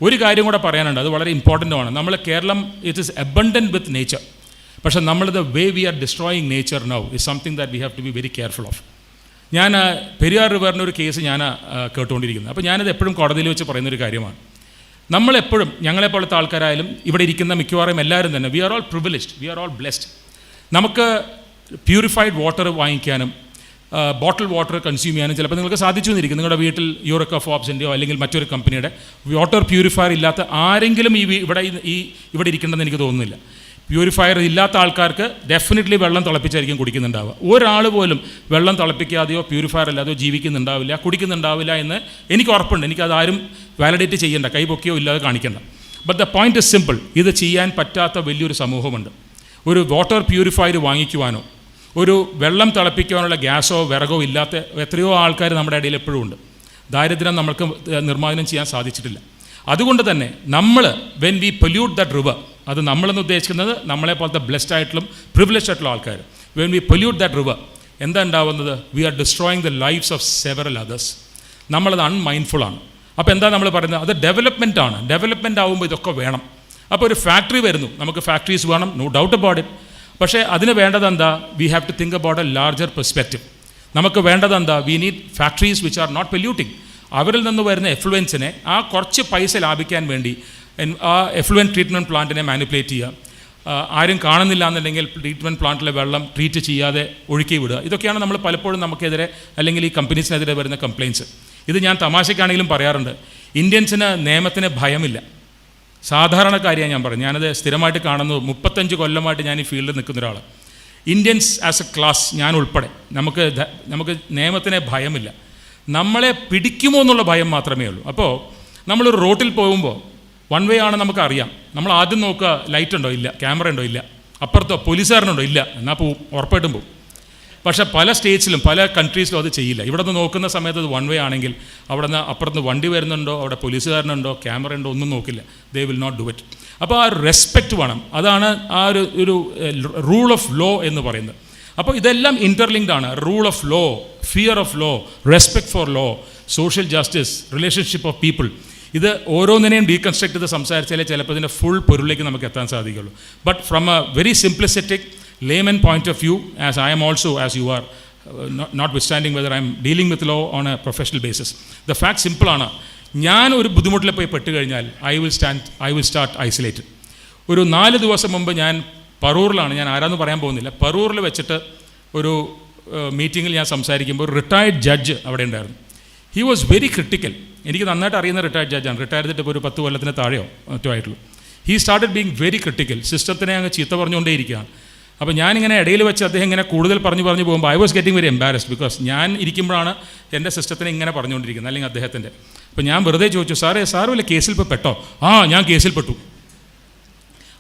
ഒരു കാര്യം കൂടെ പറയാനുണ്ട്, അത് വളരെ ഇമ്പോർട്ടൻ്റുമാണ്. നമ്മൾ Kerala it is abundant with nature, പക്ഷേ നമ്മൾ the way we are destroying nature now is something that we have to be very careful of. ഞാൻ പെരിയാർ റിവറിൻ്റെ ഒരു കേസ് ഞാൻ കേട്ടുകൊണ്ടിരിക്കുന്നത്. അപ്പോൾ ഞാനത് എപ്പോഴും കോടതിയിൽ വെച്ച് പറയുന്നൊരു കാര്യമാണ്. നമ്മളെപ്പോഴും ഞങ്ങളെപ്പോലത്തെ ആൾക്കാരായാലും ഇവിടെ ഇരിക്കുന്ന മിക്കവാറും എല്ലാവരും തന്നെ we are all privileged, we are all blessed. നമുക്ക് പ്യൂരിഫൈഡ് വാട്ടർ വാങ്ങിക്കാനും ബോട്ടിൽ വാട്ടർ കൺസ്യൂം ചെയ്യാനും ചിലപ്പോൾ നിങ്ങൾക്ക് സാധിച്ചു എന്നിരിക്കും. നിങ്ങളുടെ വീട്ടിൽ യൂറോക്ക ഫോബ്സിൻ്റെയോ അല്ലെങ്കിൽ മറ്റൊരു കമ്പനിയുടെ വാട്ടർ പ്യൂരിഫയർ ഇല്ലാത്ത ആരെങ്കിലും ഇവിടെ ഇരിക്കണമെന്ന് എനിക്ക് തോന്നുന്നില്ല. പ്യൂരിഫയർ ഇല്ലാത്ത ആൾക്കാർക്ക് ഡെഫിനറ്റ്ലി വെള്ളം തിളപ്പിച്ചായിരിക്കും കുടിക്കുന്നുണ്ടാവുക. ഒരാൾ പോലും വെള്ളം തിളപ്പിക്കാതെയോ പ്യൂരിഫയർ ഇല്ലാതെയോ ജീവിക്കുന്നുണ്ടാവില്ല, കുടിക്കുന്നുണ്ടാവില്ല എന്ന് എനിക്ക് ഉറപ്പുണ്ട്. എനിക്കത് ആരും വാലിഡേറ്റ് ചെയ്യേണ്ട, കൈ പൊക്കിയോ ഇല്ലാതെ കാണിക്കേണ്ട. But the point is simple. ഇത് ചെയ്യാൻ പറ്റാത്ത വലിയൊരു സമൂഹമുണ്ട്. ഒരു വാട്ടർ പ്യൂരിഫയർ വാങ്ങിക്കുവാനോ ഒരു വെള്ളം തിളപ്പിക്കാനുള്ള ഗ്യാസോ വിറകോ ഇല്ലാത്ത എത്രയോ ആൾക്കാർ നമ്മുടെ ഇടയിൽ എപ്പോഴും ഉണ്ട്. ദാരിദ്ര്യം നമ്മൾക്ക് നിർമ്മാർജ്ജനം ചെയ്യാൻ സാധിച്ചിട്ടില്ല. അതുകൊണ്ട് തന്നെ നമ്മൾ when we pollute that river, അത് നമ്മളെന്ന് ഉദ്ദേശിക്കുന്നത് നമ്മളെപ്പോലത്തെ ബ്ലെസ്ഡ് ആയിട്ടുള്ള പ്രിവിലേജ്ഡ് ആയിട്ടുള്ള ആൾക്കാർ, when we pollute that river എന്താ ഉണ്ടാവുന്നത്? We are destroying the lifes of several others. നമ്മളത് അൺമൈൻഡ്ഫുള്ളാണ്. അപ്പോൾ എന്താ നമ്മൾ പറയുന്നത്? അത് ഡെവലപ്മെൻ്റ് ആണ്. ഡെവലപ്മെൻ്റ് ആകുമ്പോൾ ഇതൊക്കെ വേണം. അപ്പോൾ ഒരു ഫാക്ടറി വരുന്നു, നമുക്ക് ഫാക്ടറീസ് വേണം, നോ ഡൗട്ട് അബൌട്ട് ഇറ്റ്. പക്ഷേ അതിന് വേണ്ടത് എന്താ? We have to think about a larger perspective. നമുക്ക് വേണ്ടത് എന്താ? We need factories which are not polluting. അവരിൽ നിന്ന് വരുന്ന എഫ്ലുവൻസിനെ ആ കുറച്ച് പൈസ ലാഭിക്കാൻ വേണ്ടി ആ എഫ്ലുവൻറ്റ് ട്രീറ്റ്മെൻറ്റ് പ്ലാന്റിനെ മാനിപ്പുലേറ്റ് ചെയ്യുക. ആരും കാണുന്നില്ല എന്നുണ്ടെങ്കിൽ ട്രീറ്റ്മെൻറ്റ് പ്ലാന്റിലെ വെള്ളം ട്രീറ്റ് ചെയ്യാതെ ഒഴുക്കി വിടുക. ഇതൊക്കെയാണ് നമ്മൾ പലപ്പോഴും നമുക്കെതിരെ അല്ലെങ്കിൽ ഈ കമ്പനീസിനെതിരെ വരുന്ന കംപ്ലയിൻറ്റ്സ്. ഇത് ഞാൻ തമാശക്കാണെങ്കിലും പറയാറുണ്ട്. ഇന്ത്യൻസിന് നിയമത്തിന് ഭയമില്ല. സാധാരണക്കാരിയാണ് ഞാൻ പറഞ്ഞു. ഞാനത് സ്ഥിരമായിട്ട് കാണുന്നു. 35 കൊല്ലമായിട്ട് ഞാൻ ഈ ഫീൽഡിൽ നിൽക്കുന്ന ഒരാൾ. ഇന്ത്യൻസ് ആസ് എ ക്ലാസ്, ഞാൻ ഉൾപ്പെടെ, നമുക്ക് നിയമത്തിന് ഭയമില്ല. നമ്മളെ പിടിക്കുമോ എന്നുള്ള ഭയം മാത്രമേ ഉള്ളൂ. അപ്പോൾ നമ്മളൊരു റോട്ടിൽ പോകുമ്പോൾ വൺ വേ ആണ് നമുക്കറിയാം. നമ്മൾ ആദ്യം നോക്കുക, ലൈറ്റ് ഉണ്ടോ? ഇല്ല. ക്യാമറ ഉണ്ടോ? ഇല്ല. അപ്പുറത്തോ പോലീസുകാരനുണ്ടോ? ഇല്ല. എന്നാൽ പോവും, ഉറപ്പായിട്ടും പോവും. പക്ഷേ പല സ്റ്റേറ്റ്സിലും പല കൺട്രീസിലും അത് ചെയ്യില്ല. ഇവിടെ നിന്ന് നോക്കുന്ന സമയത്ത് അത് വൺ വേ ആണെങ്കിൽ അവിടെ നിന്ന് അപ്പുറത്ത് വണ്ടി വരുന്നുണ്ടോ, അവിടെ പോലീസുകാരനുണ്ടോ, ക്യാമറ ഉണ്ടോ, ഒന്നും നോക്കില്ല. They will not do it. അപ്പോൾ ആ റെസ്പെക്റ്റ് വേണം. അതാണ് ആ ഒരു റൂൾ ഓഫ് ലോ എന്ന് പറയുന്നത്. അപ്പോൾ ഇതെല്ലാം ഇൻ്റർലിങ്ക്ഡ് ആണ്. Rule of law, fear of law, respect for law, social justice, relationship of people. ഇത് ഓരോന്നിനെയും ഡീകൺസ്ട്രക്ട് ചെയ്ത് സംസാരിച്ചാലേ ചിലപ്പോൾ ഇതിൻ്റെ ഫുൾ പൊരുളിലേക്ക് നമുക്ക് എത്താൻ സാധിക്കുള്ളൂ. But from a very simplistic layman point of view, as I am also, as you are, notwithstanding whether I am dealing with law on a professional basis, the fact simple ആണ്. ഞാൻ ഒരു ബുദ്ധിമുട്ടിൽ പോയി പെട്ട് കഴിഞ്ഞാൽ I will start isolated. ഒരു 4 ദിവസം മുമ്പ് ഞാൻ പറൂറിലാണ്, ഞാൻ ആരാന്ന് പറയാൻ പോകുന്നില്ല, പറൂറിൽ വെച്ചിട്ട് ഒരു മീറ്റിങ്ങിൽ ഞാൻ സംസാരിക്കുമ്പോൾ ഒരു റിട്ടയർഡ് ജഡ്ജ് അവിടെ ഉണ്ടായിരുന്നു. He was very critical. എനിക്ക് നന്നായിട്ട് അറിയുന്ന റിട്ടയർഡ് ജഡ്ജാണ്. റിട്ടയർ ചെയ്തിട്ട് ഇപ്പോൾ ഒരു 10 കൊല്ലത്തിന് താഴെയോ മറ്റോ ആയിട്ടുള്ളൂ. He started being very critical. സിസ്റ്റത്തിനെ അങ്ങ് ചീത്ത പറഞ്ഞുകൊണ്ടേയിരിക്കുകയാണ്. അപ്പോൾ ഞാനിങ്ങനെ ഇടയിൽ വെച്ച് അദ്ദേഹം ഇങ്ങനെ കൂടുതൽ പറഞ്ഞു പോകുമ്പോൾ I was getting very embarrassed, because ഞാൻ ഇരിക്കുമ്പോഴാണ് എൻ്റെ സിസ്റ്റത്തിനെ ഇങ്ങനെ പറഞ്ഞുകൊണ്ടിരിക്കുന്നത്, അല്ലെങ്കിൽ അദ്ദേഹത്തിൻ്റെ. അപ്പോൾ ഞാൻ വെറുതെ ചോദിച്ചു, സാറ് വല്ല കേസിൽ ഇപ്പോൾ പെട്ടോ? ഞാൻ കേസിൽ പെട്ടു.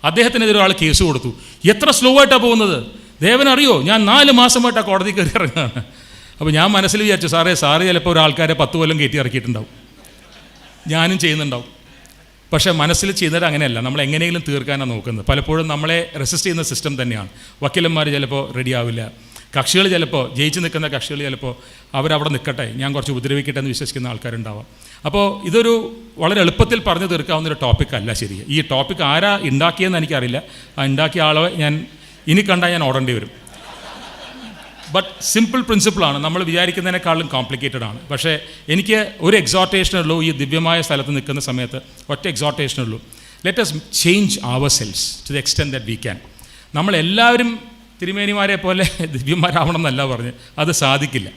അദ്ദേഹത്തിനെതിരെ ഒരാൾ കേസ് കൊടുത്തു. എത്ര സ്ലോ ആയിട്ടാണ് പോകുന്നത്, ദേവനറിയോ, ഞാൻ 4 മാസമായിട്ടാണ് കോടതി കയറി ഇറങ്ങുകയാണ്. അപ്പോൾ ഞാൻ മനസ്സിൽ വിചാരിച്ചു, സാറ് ചിലപ്പോൾ ഒരാൾക്കാരെ 10 കൊല്ലം കയറ്റി ഇറക്കിയിട്ടുണ്ടാവും, ഞാനും ചെയ്യുന്നുണ്ടാവും. പക്ഷേ മനസ്സിൽ ചെയ്യുന്നത് അങ്ങനെയല്ല, നമ്മൾ എങ്ങനെയെങ്കിലും തീർക്കാനാണ് നോക്കുന്നത്. പലപ്പോഴും നമ്മളെ റെസിസ്റ്റ് ചെയ്യുന്ന സിസ്റ്റം തന്നെയാണ്. വക്കീലന്മാർ ചിലപ്പോൾ റെഡി ആവില്ല, കക്ഷികൾ ചിലപ്പോൾ ജയിച്ച് നിൽക്കുന്ന കക്ഷികൾ ചിലപ്പോൾ അവരവിടെ നിൽക്കട്ടെ, ഞാൻ കുറച്ച് ഉപദ്രവിക്കട്ടെ എന്ന് വിശ്വസിക്കുന്ന ആൾക്കാരുണ്ടാവാം. അപ്പോൾ ഇതൊരു വളരെ എളുപ്പത്തിൽ പറഞ്ഞു തീർക്കാവുന്നൊരു ടോപ്പിക്കല്ല. ശരി, ഈ ടോപ്പിക് ആരാ ഉണ്ടാക്കിയെന്ന് എനിക്കറിയില്ല. ആ ഉണ്ടാക്കിയ ആളെ ഇനി കണ്ടാൽ ഞാൻ ഓടേണ്ടി വരും. ബട്ട് സിമ്പിൾ പ്രിൻസിപ്പിളാണ്, നമ്മൾ വിചാരിക്കുന്നതിനേക്കാളും കോംപ്ലിക്കേറ്റഡ് ആണ്. പക്ഷേ എനിക്ക് ഒരു എക്സോർട്ടേഷനുള്ളൂ ഈ ദിവ്യമായ സ്ഥലത്ത് നിൽക്കുന്ന സമയത്ത്, ഒറ്റ എക്സോർട്ടേഷനുള്ളൂ. Let us change ourselves to the extent that we can. നമ്മളെല്ലാവരും തിരുമേനിമാരെ പോലെ ദിവ്യന്മാരാവണം എന്നല്ല പറഞ്ഞ്, അത് സാധിക്കില്ല.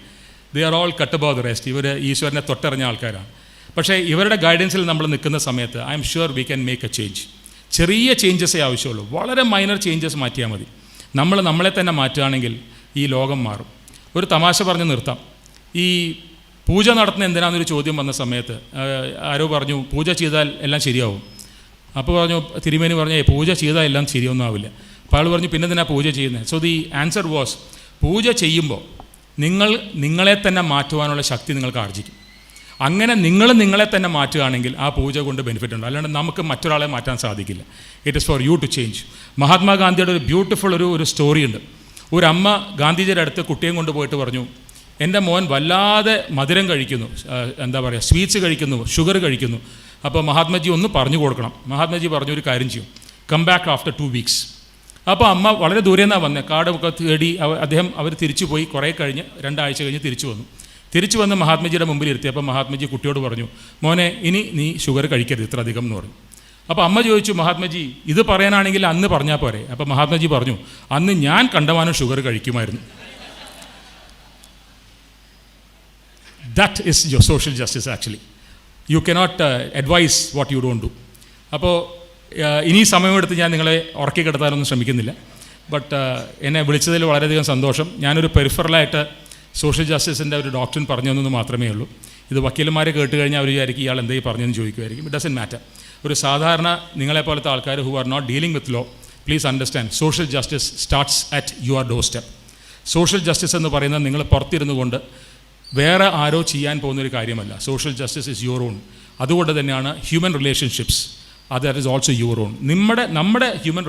They are all cut above the rest. ഇവർ ഈശ്വരനെ തൊട്ടറിഞ്ഞ ആൾക്കാരാണ്. പക്ഷേ ഇവരുടെ ഗൈഡൻസിൽ നമ്മൾ നിൽക്കുന്ന സമയത്ത് I am sure we can make A change. ചെറിയ ചേഞ്ചസേ ആവശ്യമുള്ളൂ, വളരെ മൈനർ ചേഞ്ചസ് മാറ്റിയാൽ മതി. നമ്മളെ തന്നെ മാറ്റുകയാണെങ്കിൽ ഈ ലോകം മാറും. ഒരു തമാശ പറഞ്ഞ് നിർത്താം. ഈ പൂജ നടത്തുന്ന എന്തിനാണെന്നൊരു ചോദ്യം വന്ന സമയത്ത് ആരോ പറഞ്ഞു, പൂജ ചെയ്താൽ എല്ലാം ശരിയാവും. അപ്പോൾ പറഞ്ഞു, തിരുമേനി പറഞ്ഞു, പൂജ ചെയ്താൽ എല്ലാം ശരിയൊന്നും ആവില്ല. അപ്പോൾ ആൾ പറഞ്ഞു, പിന്നെ എന്തിനാണ് പൂജ ചെയ്യുന്നത്? സോ ദി ആൻസർ വാസ്, പൂജ ചെയ്യുമ്പോൾ നിങ്ങളെ തന്നെ മാറ്റുവാനുള്ള ശക്തി നിങ്ങൾക്ക് ആർജിക്കും. അങ്ങനെ നിങ്ങളെ തന്നെ മാറ്റുകയാണെങ്കിൽ ആ പൂജ കൊണ്ട് ബെനിഫിറ്റ് ഉണ്ട്. അല്ലാണ്ട് നമുക്ക് മറ്റൊരാളെ മാറ്റാൻ സാധിക്കില്ല. It is for you to change. മഹാത്മാഗാന്ധിയുടെ ഒരു ബ്യൂട്ടിഫുൾ ഒരു സ്റ്റോറി ഉണ്ട്. ഒരു അമ്മ ഗാന്ധിജിയുടെ അടുത്ത് കുട്ടിയും കൊണ്ടുപോയിട്ട് പറഞ്ഞു, എൻ്റെ മോൻ വല്ലാതെ മധുരം കഴിക്കുന്നു, സ്വീറ്റ്സ് കഴിക്കുന്നു, ഷുഗർ കഴിക്കുന്നു. അപ്പോൾ മഹാത്മജി ഒന്ന് പറഞ്ഞു കൊടുക്കണം. മഹാത്മജി പറഞ്ഞു, ഒരു കാര്യം ചെയ്യും, കം ബാക്ക് ആഫ്റ്റർ 2 weeks. അപ്പോൾ അമ്മ വളരെ ദൂരെ നിന്നാണ് വന്നത്, കാർഡൊക്കെ തേടി അവർ തിരിച്ചു പോയി. കുറേ കഴിഞ്ഞ് 2 ആഴ്ച കഴിഞ്ഞ് തിരിച്ചു വന്ന് മഹാത്മജിയുടെ മുമ്പിൽ ഇരുത്തി. അപ്പോൾ മഹാത്മജി കുട്ടിയോട് പറഞ്ഞു, മോനെ ഇനി നീ ഷുഗർ കഴിക്കരുത് ഇത്ര അധികം എന്ന് പറഞ്ഞു. അപ്പോൾ അമ്മ ചോദിച്ചു, മഹാത്മജി ഇത് പറയാനാണെങ്കിൽ അന്ന് പറഞ്ഞാൽ പോരെ? അപ്പോൾ മഹാത്മജി പറഞ്ഞു, അന്ന് ഞാൻ കണ്ടമാനം ഷുഗർ കഴിക്കുമായിരുന്നു. That is your social justice actually. You cannot advise what you don't do. അപ്പോൾ ഇനി സമയമെടുത്ത് ഞാൻ നിങ്ങളെ ഉറക്കി കിടത്താനൊന്നും ശ്രമിക്കുന്നില്ല. ബട്ട് എന്നെ വിളിച്ചതിൽ വളരെയധികം സന്തോഷം. ഞാനൊരു പെരിഫറലായിട്ട് സോഷ്യൽ ജസ്റ്റിസിൻ്റെ ഒരു ഡോക്ടറിൻ പറഞ്ഞു തന്നെന്ന് മാത്രമേ ഉള്ളൂ. ഇത് വക്കീലന്മാരെ കേട്ട് കഴിഞ്ഞാൽ അവർ വിചാരിക്കും ഇയാൾ എന്തെങ്കിലും പറഞ്ഞെന്ന് ചോദിക്കുമായിരിക്കും. It doesn't matter. ഒരു സാധാരണ നിങ്ങളെപ്പോലത്തെ ആൾക്കാർ who are not dealing with law, please understand, social justice starts at your doorstep. Social justice എന്ന് പറയുന്നത് നിങ്ങൾ പുറത്തിരുന്നു കൊണ്ട് വേറെ ആരോ ചെയ്യാൻ പോകുന്നൊരു കാര്യമല്ല. Social justice is your own. അതുകൊണ്ട് തന്നെയാണ് human relationships, that is also your own. നമ്മുടെ ഹ്യൂമൻ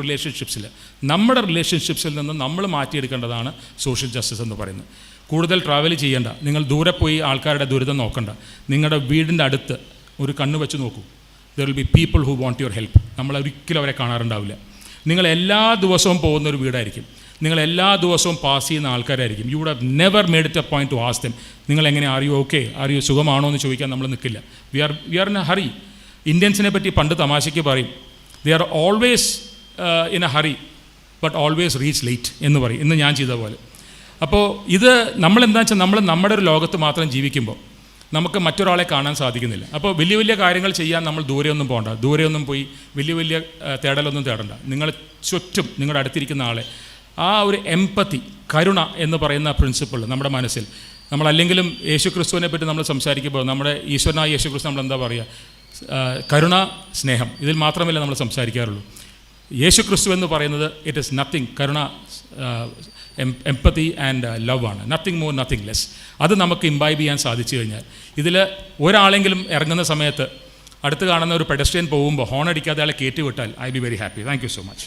റിലേഷൻഷിപ്സിൽ നിന്ന് നമ്മൾ മാറ്റിയെടുക്കേണ്ടതാണ് സോഷ്യൽ ജസ്റ്റിസ് എന്ന് പറയുന്നത്. കൂടുതൽ ട്രാവൽ ചെയ്യേണ്ട, നിങ്ങൾ ദൂരെ പോയി ആൾക്കാരുടെ ദുരിതം നോക്കണ്ട. നിങ്ങളുടെ വീടിൻ്റെ അടുത്ത് ഒരു കണ്ണ് വെച്ച് നോക്കൂ. There will be people who want your help. നമ്മൾ ഒരിക്കലും അവരെ കാണാറുണ്ടാവില്ല. നിങ്ങൾ എല്ലാ ദിവസവും പോകുന്ന ഒരു വീടായിരിക്കും, നിങ്ങൾ എല്ലാ ദിവസവും പാസ് ചെയ്യുന്ന ആൾക്കാരായിരിക്കും. You would have never made it a point to ask them, നിങ്ങൾ എങ്ങനെ അറിയോ, ഓക്കെ അറിയോ, സുഖമാണോ എന്ന് ചോദിക്കാൻ നമ്മൾ നിൽക്കില്ല. We are in a hurry. ഇന്ത്യൻസിനെ പറ്റി പണ്ട് തമാശയ്ക്ക് പറയും, they are always in a hurry but always reach late എന്ന് പറയും, ഇന്ന് ഞാൻ ചെയ്ത പോലെ. അപ്പോൾ ഇത് നമ്മളെന്താ വെച്ചാൽ നമ്മുടെ ഒരു ലോകത്ത് മാത്രം ജീവിക്കുമ്പോൾ നമുക്ക് മറ്റൊരാളെ കാണാൻ സാധിക്കുന്നില്ല. അപ്പോൾ വലിയ കാര്യങ്ങൾ ചെയ്യാൻ നമ്മൾ ദൂരെയൊന്നും പോകണ്ട, ദൂരെയൊന്നും പോയി വലിയ തേടലൊന്നും തേടണ്ട. നിങ്ങൾ ചുറ്റും നിങ്ങളുടെ അടുത്തിരിക്കുന്ന ആളെ ആ ഒരു എംപത്തി, കരുണ എന്ന് പറയുന്ന പ്രിൻസിപ്പിൾ നമ്മുടെ മനസ്സിൽ, നമ്മളല്ലെങ്കിലും യേശു ക്രിസ്തുവിനെ പറ്റി നമ്മൾ സംസാരിക്കുമ്പോൾ നമ്മുടെ ഈശ്വരനായ യേശു ക്രിസ്തു നമ്മളെന്താ പറയുക, കരുണ, സ്നേഹം, ഇതിൽ മാത്രമല്ല നമ്മൾ സംസാരിക്കാറുള്ളൂ. യേശു ക്രിസ്തു എന്ന് പറയുന്നത് ഇറ്റ് ഈസ് നത്തിങ്, കരുണ, എംപത്തി ആൻഡ് ലവ് ആണ്. Nothing more, nothing less. അത് നമുക്ക് ഇംബൈബ് ചെയ്യാൻ സാധിച്ചു കഴിഞ്ഞാൽ, ഇതിൽ ഒരാളെങ്കിലും ഇറങ്ങുന്ന സമയത്ത് അടുത്ത് കാണുന്ന ഒരു പെഡസ്ട്രിയൻ പോകുമ്പോൾ ഹോൺ അടിക്കാതെ അയാളെ കയറ്റി വിട്ടാൽ I be very happy. Thank you so much.